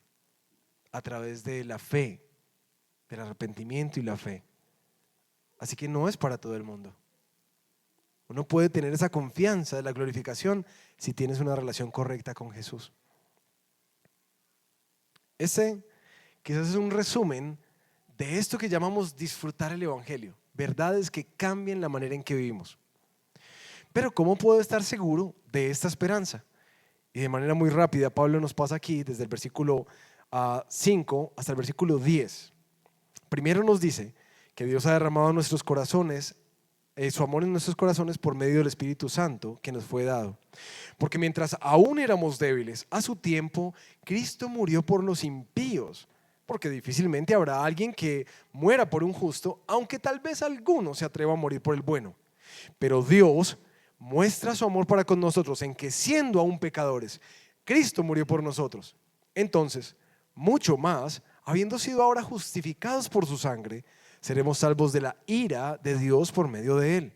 a través de la fe, del arrepentimiento y la fe. Así que no es para todo el mundo. Uno puede tener esa confianza de la glorificación si tienes una relación correcta con Jesús. Ese quizás es un resumen de esto que llamamos disfrutar el Evangelio. Verdades que cambian la manera en que vivimos. Pero ¿cómo puedo estar seguro de esta esperanza? Y de manera muy rápida, Pablo nos pasa aquí desde el versículo 5 hasta el versículo 10. Primero nos dice que Dios ha derramado en nuestros corazones su amor en nuestros corazones por medio del Espíritu Santo que nos fue dado. Porque mientras aún éramos débiles, a su tiempo, Cristo murió por los impíos. Porque difícilmente habrá alguien que muera por un justo, aunque tal vez alguno se atreva a morir por el bueno. Pero Dios muestra su amor para con nosotros en que siendo aún pecadores, Cristo murió por nosotros. Entonces, mucho más, habiendo sido ahora justificados por su sangre, seremos salvos de la ira de Dios por medio de él.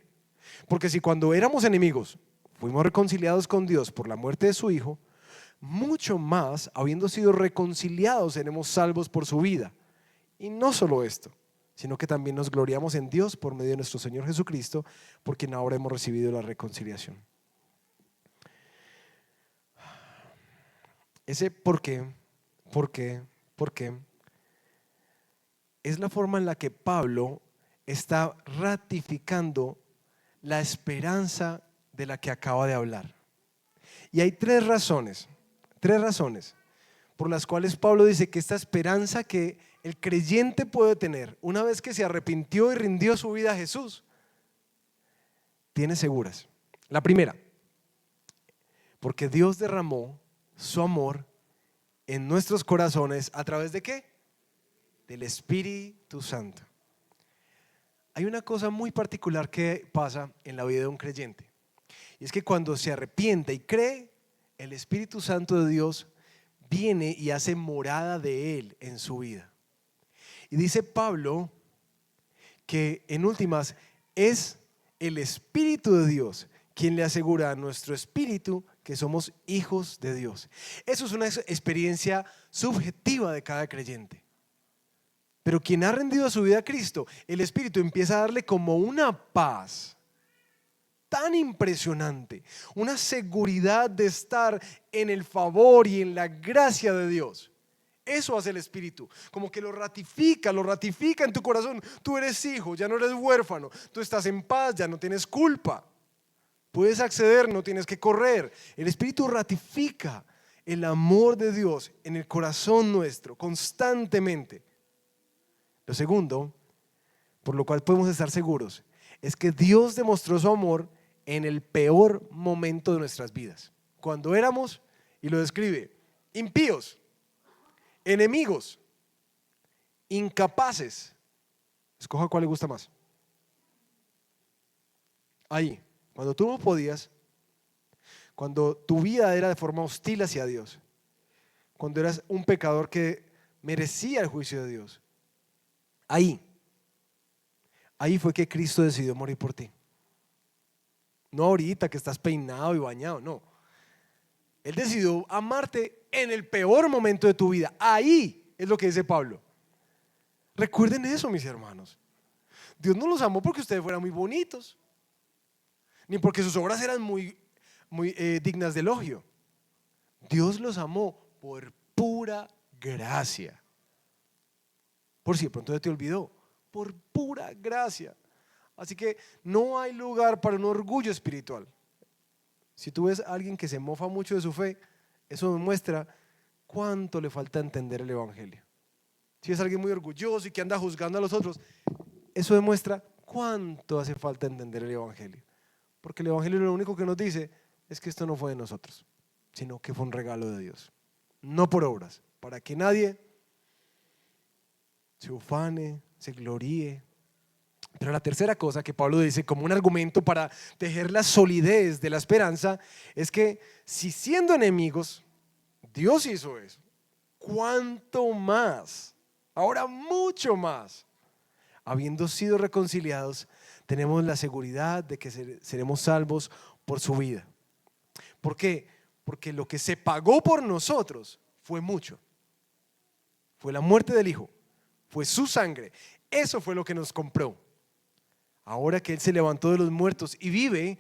Porque si cuando éramos enemigos fuimos reconciliados con Dios por la muerte de su Hijo, mucho más, habiendo sido reconciliados, seremos salvos por su vida. Y no solo esto, sino que también nos gloriamos en Dios por medio de nuestro Señor Jesucristo, por quien ahora hemos recibido la reconciliación. Ese por qué es la forma en la que Pablo está ratificando la esperanza de la que acaba de hablar. Y hay tres razones por las cuales Pablo dice que esta esperanza que el creyente puede tener una vez que se arrepintió y rindió su vida a Jesús, tiene seguras. La primera, porque Dios derramó su amor en nuestros corazones a través de ¿qué? Del Espíritu Santo. Hay una cosa muy particular que pasa en la vida de un creyente, y es que cuando se arrepiente y cree, el Espíritu Santo de Dios viene y hace morada de él en su vida. Y dice Pablo que en últimas es el Espíritu de Dios quien le asegura a nuestro espíritu que somos hijos de Dios. Eso es una experiencia subjetiva de cada creyente. Pero quien ha rendido su vida a Cristo, el Espíritu empieza a darle como una paz tan impresionante, una seguridad de estar en el favor y en la gracia de Dios. Eso hace el Espíritu, como que lo ratifica en tu corazón. Tú eres hijo, ya no eres huérfano, tú estás en paz, ya no tienes culpa. Puedes acceder, no tienes que correr. El Espíritu ratifica el amor de Dios en el corazón nuestro constantemente. Lo segundo, por lo cual podemos estar seguros, es que Dios demostró su amor en el peor momento de nuestras vidas. Cuando éramos, y lo describe, impíos, enemigos, incapaces. Escoja cuál le gusta más. Ahí, cuando tú no podías, cuando tu vida era de forma hostil hacia Dios, cuando eras un pecador que merecía el juicio de Dios, ahí fue que Cristo decidió morir por ti. No ahorita que estás peinado y bañado, no. Él decidió amarte en el peor momento de tu vida. Ahí es lo que dice Pablo. Recuerden eso, mis hermanos. Dios no los amó porque ustedes fueran muy bonitos, ni porque sus obras eran muy dignas de elogio. Dios los amó por pura gracia. Por si de pronto ya te olvidó, por pura gracia. Así que no hay lugar para un orgullo espiritual. Si tú ves a alguien que se mofa mucho de su fe, eso demuestra cuánto le falta entender el Evangelio. Si es alguien muy orgulloso y que anda juzgando a los otros, eso demuestra cuánto hace falta entender el Evangelio. Porque el Evangelio lo único que nos dice es que esto no fue de nosotros, sino que fue un regalo de Dios. No por obras, para que nadie se ufane, se gloríe. Pero la tercera cosa que Pablo dice como un argumento para tejer la solidez de la esperanza es que si siendo enemigos Dios hizo eso, ¿cuánto más? Ahora mucho más. Habiendo sido reconciliados, tenemos la seguridad de que seremos salvos por su vida. ¿Por qué? Porque lo que se pagó por nosotros fue mucho. Fue la muerte del Hijo, fue su sangre. Eso fue lo que nos compró. Ahora que Él se levantó de los muertos y vive,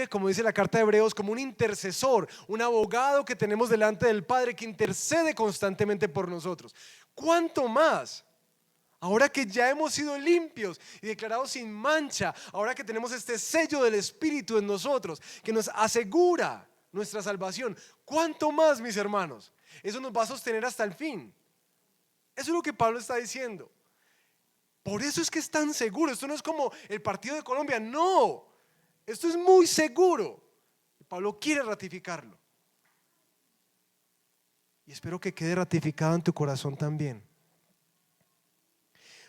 como dice la carta de Hebreos, como un intercesor, un abogado que tenemos delante del Padre que intercede constantemente por nosotros. ¿Cuánto más? Ahora que ya hemos sido limpios y declarados sin mancha, ahora que tenemos este sello del Espíritu en nosotros que nos asegura nuestra salvación, ¿cuánto más, mis hermanos? Eso nos va a sostener hasta el fin. Eso es lo que Pablo está diciendo. Por eso es que es tan seguro. Esto no es como el partido de Colombia, no. Esto es muy seguro. Pablo quiere ratificarlo. Y espero que quede ratificado en tu corazón también.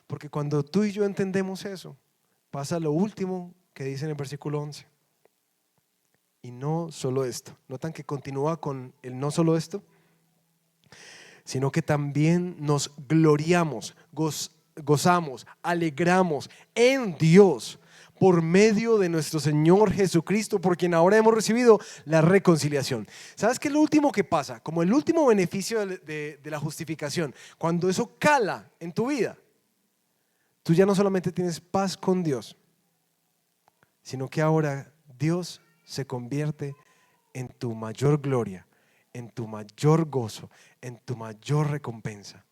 Porque cuando tú y yo entendemos eso, pasa lo último que dice en el versículo 11. Y no solo esto. ¿Notan que continúa con el no solo esto? Sino que también nos gloriamos, gozamos, alegramos en Dios por medio de nuestro Señor Jesucristo, por quien ahora hemos recibido la reconciliación. ¿Sabes qué es lo último que pasa? Como el último beneficio de la justificación, cuando eso cala en tu vida, tú ya no solamente tienes paz con Dios, sino que ahora Dios se convierte en tu mayor gloria, en tu mayor gozo, en tu mayor recompensa.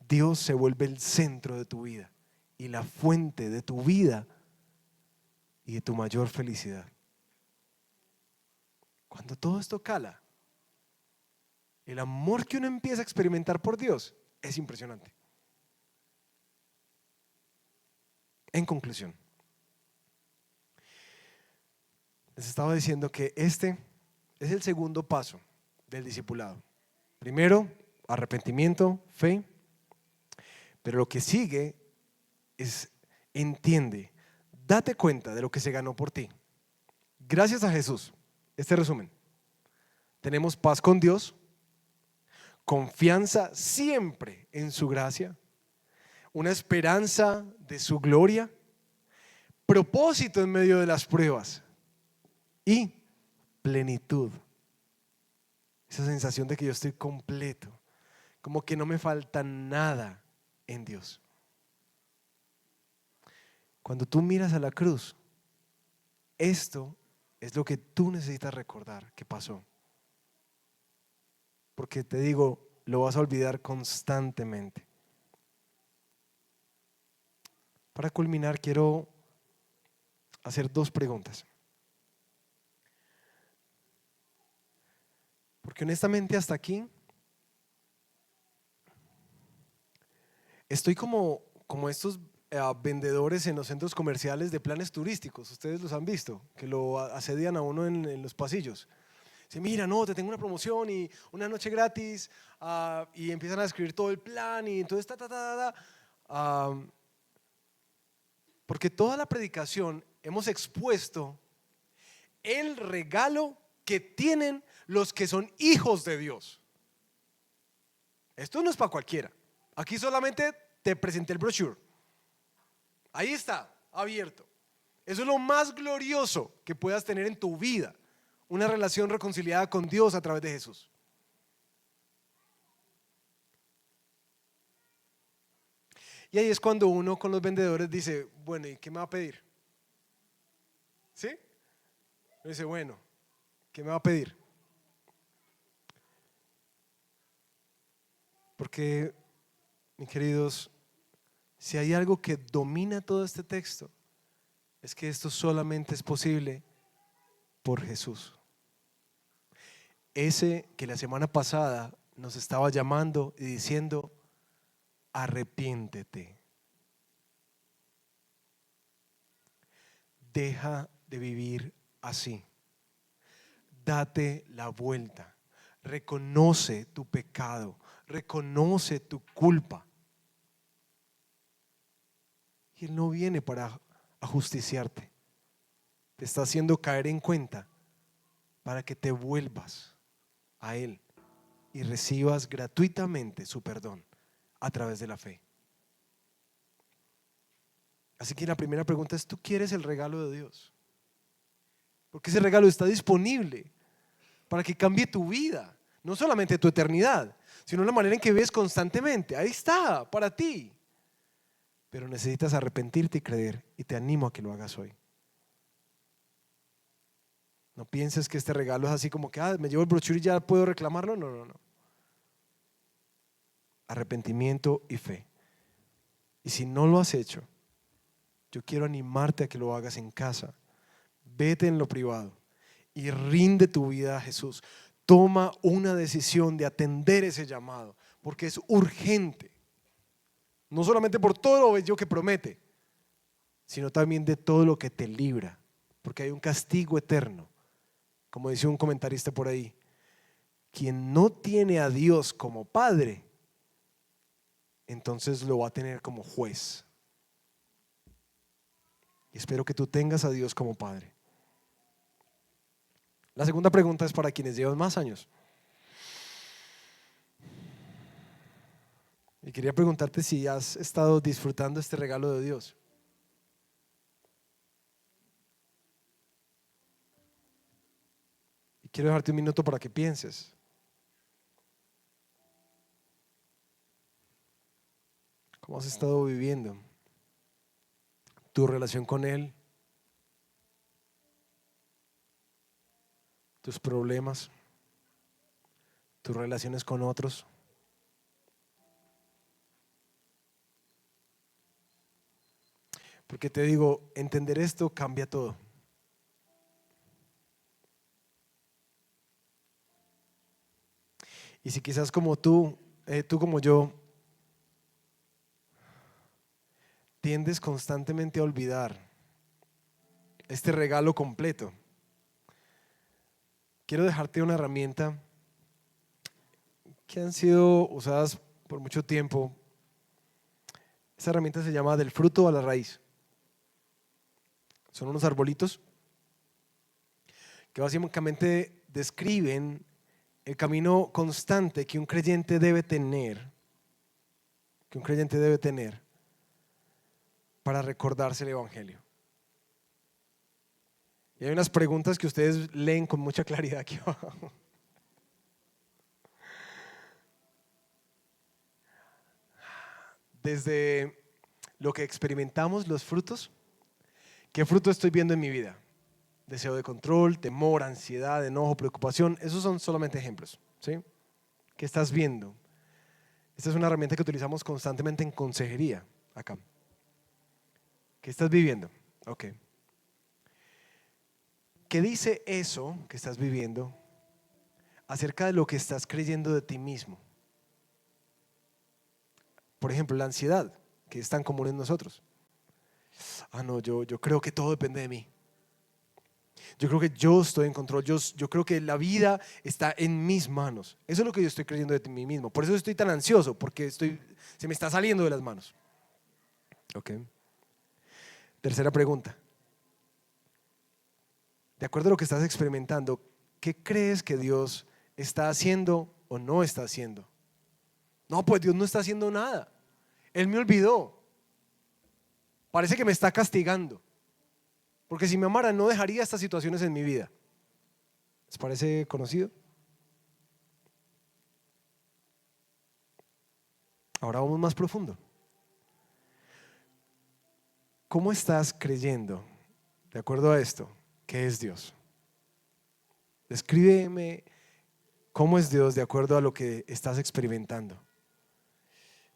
Dios se vuelve el centro de tu vida y la fuente de tu vida y de tu mayor felicidad. Cuando todo esto cala, el amor que uno empieza a experimentar por Dios es impresionante. En conclusión, les estaba diciendo que este es el segundo paso del discipulado. Primero, arrepentimiento, fe. Pero lo que sigue es: entiende, date cuenta de lo que se ganó por ti. Gracias a Jesús, este resumen: tenemos paz con Dios, confianza siempre en su gracia, una esperanza de su gloria, propósito en medio de las pruebas y plenitud. Esa sensación de que yo estoy completo, como que no me falta nada en Dios. Cuando tú miras a la cruz, esto es lo que tú necesitas recordar que pasó. Porque te digo, lo vas a olvidar constantemente. Para culminar, quiero hacer dos preguntas. Porque honestamente hasta aquí estoy como estos vendedores en los centros comerciales de planes turísticos. Ustedes los han visto, que lo asedian a uno en los pasillos. Dice: mira, no, te tengo una promoción y una noche gratis, y empiezan a escribir todo el plan y entonces porque toda la predicación hemos expuesto el regalo que tienen los que son hijos de Dios. Esto no es para cualquiera. Aquí solamente te presenté el brochure. Ahí está, abierto. Eso es lo más glorioso que puedas tener en tu vida: una relación reconciliada con Dios a través de Jesús. Y ahí es cuando uno con los vendedores dice: bueno, ¿y qué me va a pedir? ¿Sí? Dice: bueno, ¿qué me va a pedir? Porque, mis queridos, si hay algo que domina todo este texto, es que esto solamente es posible por Jesús. Ese que la semana pasada nos estaba llamando y diciendo: arrepiéntete. Deja de vivir así. Date la vuelta. Reconoce tu pecado. Reconoce tu culpa. Y Él no viene para ajusticiarte. Te está haciendo caer en cuenta para que te vuelvas a Él y recibas gratuitamente su perdón a través de la fe. Así que la primera pregunta es: ¿tú quieres el regalo de Dios? Porque ese regalo está disponible para que cambie tu vida, no solamente tu eternidad. sino la manera en que vives constantemente. Ahí está, para ti. Pero necesitas arrepentirte y creer, y te animo a que lo hagas hoy. No pienses que este regalo es así como que me llevo el brochure y ya puedo reclamarlo. No, no, no. Arrepentimiento y fe. Y si no lo has hecho, yo quiero animarte a que lo hagas en casa. Vete en lo privado y rinde tu vida a Jesús. Toma una decisión de atender ese llamado, porque es urgente. No solamente por todo lo bello que promete, sino también de todo lo que te libra, porque hay un castigo eterno. Como dice un comentarista por ahí, quien no tiene a Dios como padre, entonces lo va a tener como juez. Y espero que tú tengas a Dios como padre. La segunda pregunta es para quienes llevan más años. Y quería preguntarte si has estado disfrutando este regalo de Dios. Y quiero dejarte un minuto para que pienses. ¿Cómo has estado viviendo tu relación con Él? Tus problemas, tus relaciones con otros. Porque te digo, entender esto cambia todo. Y si quizás como tú como yo, tiendes constantemente a olvidar este regalo completo, quiero dejarte una herramienta que han sido usadas por mucho tiempo. Esta herramienta se llama del fruto a la raíz. Son unos arbolitos que básicamente describen el camino constante que un creyente debe tener, para recordarse el Evangelio. Y hay unas preguntas que ustedes leen con mucha claridad aquí abajo. Desde lo que experimentamos, los frutos. ¿Qué fruto estoy viendo en mi vida? Deseo de control, temor, ansiedad, enojo, preocupación. Esos son solamente ejemplos, ¿sí? ¿Qué estás viendo? Esta es una herramienta que utilizamos constantemente en consejería acá. ¿Qué estás viviendo? Ok. ¿Qué dice eso que estás viviendo acerca de lo que estás creyendo de ti mismo? Por ejemplo, la ansiedad, que es tan común en nosotros. No, yo creo que todo depende de mí. Yo creo que yo estoy en control. Yo creo que la vida está en mis manos. Eso es lo que yo estoy creyendo de mí mismo. Por eso estoy tan ansioso, porque se me está saliendo de las manos. Ok. Tercera pregunta. De acuerdo a lo que estás experimentando, ¿qué crees que Dios está haciendo o no está haciendo? No, pues Dios no está haciendo nada. Él me olvidó. Parece que me está castigando. Porque si me amara no dejaría estas situaciones en mi vida. ¿Les parece conocido? Ahora vamos más profundo. ¿Cómo estás creyendo, de acuerdo a esto, que es Dios? Descríbeme cómo es Dios de acuerdo a lo que estás experimentando.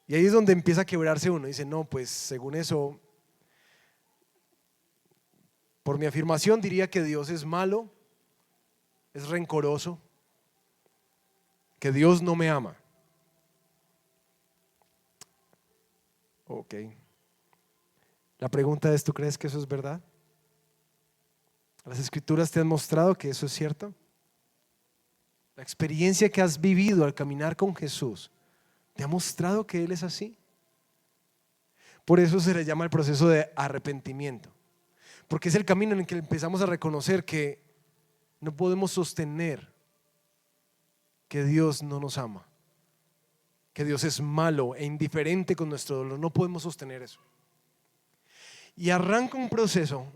Y ahí es donde empieza a quebrarse uno. Dice, no, pues según eso, por mi afirmación diría que Dios es malo, es rencoroso, que Dios no me ama. Ok. La pregunta es, ¿tú crees que eso es verdad? ¿Las escrituras te han mostrado que eso es cierto? La experiencia que has vivido al caminar con Jesús te ha mostrado que Él es así. Por eso se le llama el proceso de arrepentimiento, porque es el camino en el que empezamos a reconocer que no podemos sostener que Dios no nos ama, que Dios es malo e indiferente con nuestro dolor. No podemos sostener eso. Y arranca un proceso,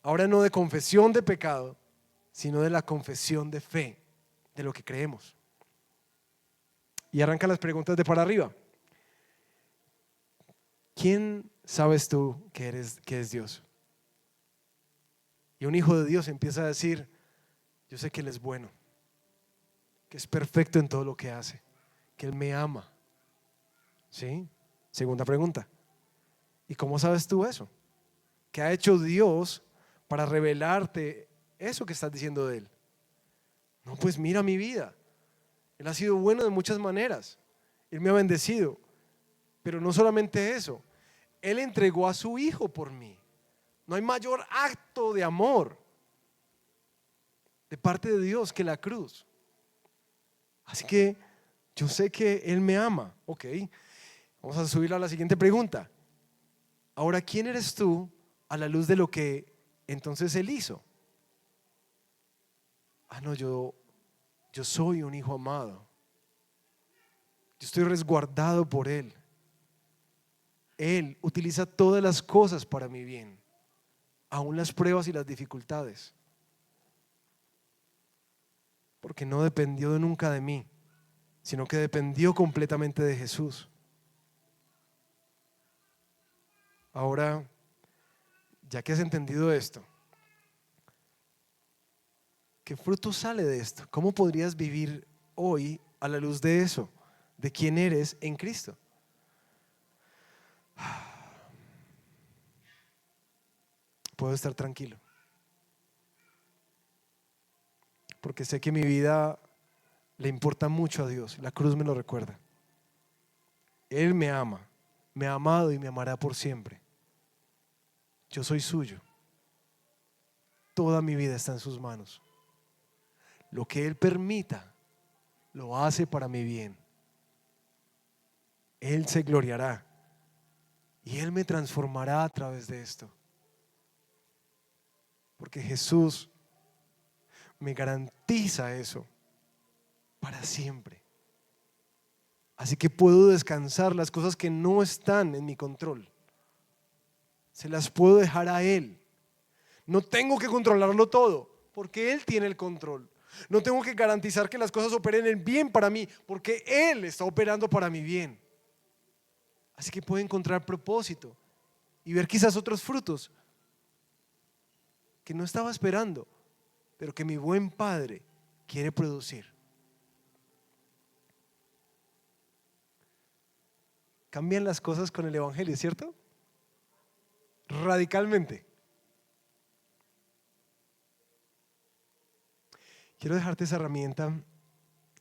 ahora no de confesión de pecado, sino de la confesión de fe, de lo que creemos. Y arranca las preguntas de para arriba. ¿Quién sabes tú que es Dios? Y un hijo de Dios empieza a decir, yo sé que Él es bueno, que es perfecto en todo lo que hace, que Él me ama. ¿Sí? Segunda pregunta. ¿Y cómo sabes tú eso? ¿Qué ha hecho Dios para revelarte eso que estás diciendo de Él? No, pues mira mi vida. Él ha sido bueno de muchas maneras. Él me ha bendecido. Pero no solamente eso. Él entregó a su hijo por mí. No hay mayor acto de amor de parte de Dios que la cruz. Así que yo sé que Él me ama. Ok, vamos a subir a la siguiente pregunta. Ahora, ¿quién eres tú a la luz de lo que entonces Él hizo? No, yo soy un hijo amado. Yo estoy resguardado por Él. Él utiliza todas las cosas para mi bien, aún las pruebas y las dificultades, porque no dependió nunca de mí, sino que dependió completamente de Jesús. Ahora, ya que has entendido esto, ¿qué fruto sale de esto? ¿Cómo podrías vivir hoy a la luz de eso, de quién eres en Cristo? Puedo estar tranquilo, porque sé que mi vida le importa mucho a Dios. La cruz me lo recuerda. Él me ama, me ha amado y me amará por siempre. Yo soy suyo. Toda mi vida está en sus manos. Lo que Él permita, lo hace para mi bien. Él se gloriará y Él me transformará a través de esto. Porque Jesús me garantiza eso para siempre. Así que puedo descansar las cosas que no están en mi control. Se las puedo dejar a Él. No tengo que controlarlo todo, porque Él tiene el control. No tengo que garantizar que las cosas operen en bien para mí, porque Él está operando para mi bien. Así que puedo encontrar propósito y ver quizás otros frutos que no estaba esperando, pero que mi buen Padre quiere producir. Cambian las cosas con el Evangelio, ¿cierto? Radicalmente. Quiero dejarte esa herramienta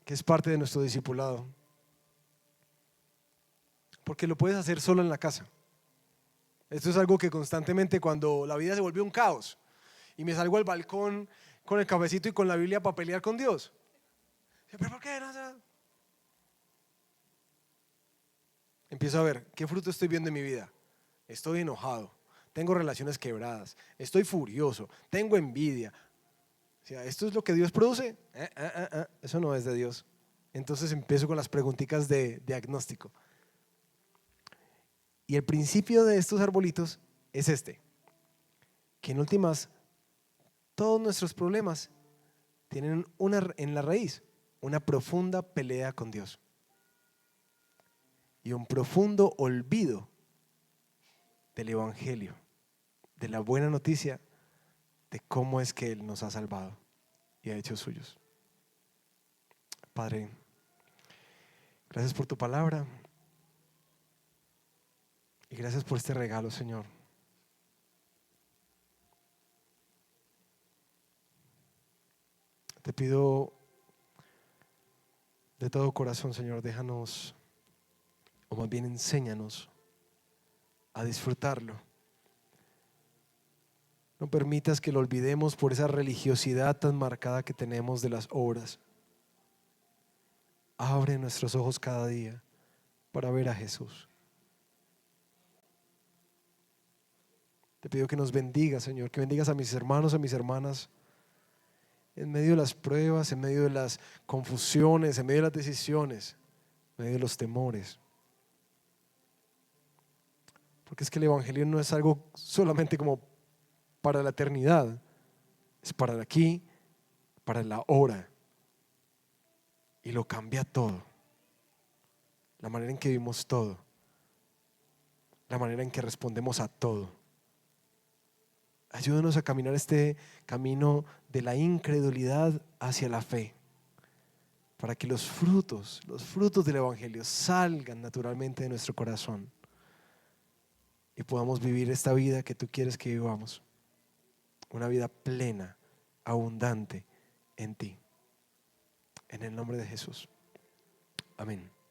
que es parte de nuestro discipulado, porque lo puedes hacer solo en la casa. Esto es algo que constantemente, cuando la vida se vuelve un caos y me salgo al balcón con el cafecito y con la Biblia para pelear con Dios. ¿Pero por qué? Empiezo a ver qué fruto estoy viendo en mi vida. Estoy enojado, tengo relaciones quebradas, estoy furioso, tengo envidia. O sea, ¿esto es lo que Dios produce? Eso no es de Dios. Entonces empiezo con las preguntitas de diagnóstico. Y el principio de estos arbolitos es este: que en últimas todos nuestros problemas tienen en la raíz una profunda pelea con Dios y un profundo olvido del Evangelio, de la buena noticia de cómo es que Él nos ha salvado y ha hecho suyos. Padre, gracias por tu palabra y gracias por este regalo, Señor. Te pido de todo corazón, Señor, déjanos, o más bien enséñanos a disfrutarlo. No permitas que lo olvidemos por esa religiosidad tan marcada que tenemos de las obras. Abre nuestros ojos cada día para ver a Jesús. Te pido que nos bendigas, Señor, que bendigas a mis hermanos, a mis hermanas, en medio de las pruebas, en medio de las confusiones, en medio de las decisiones, en medio de los temores. Porque es que el Evangelio no es algo solamente como para la eternidad, es para el aquí, para la hora, y lo cambia todo. la manera en que vivimos todo, la manera en que respondemos a todo. Ayúdanos a caminar este camino de la incredulidad hacia la fe, para que los frutos del Evangelio salgan naturalmente de nuestro corazón y podamos vivir esta vida que tú quieres que vivamos, una vida plena, abundante en ti. En el nombre de Jesús. Amén.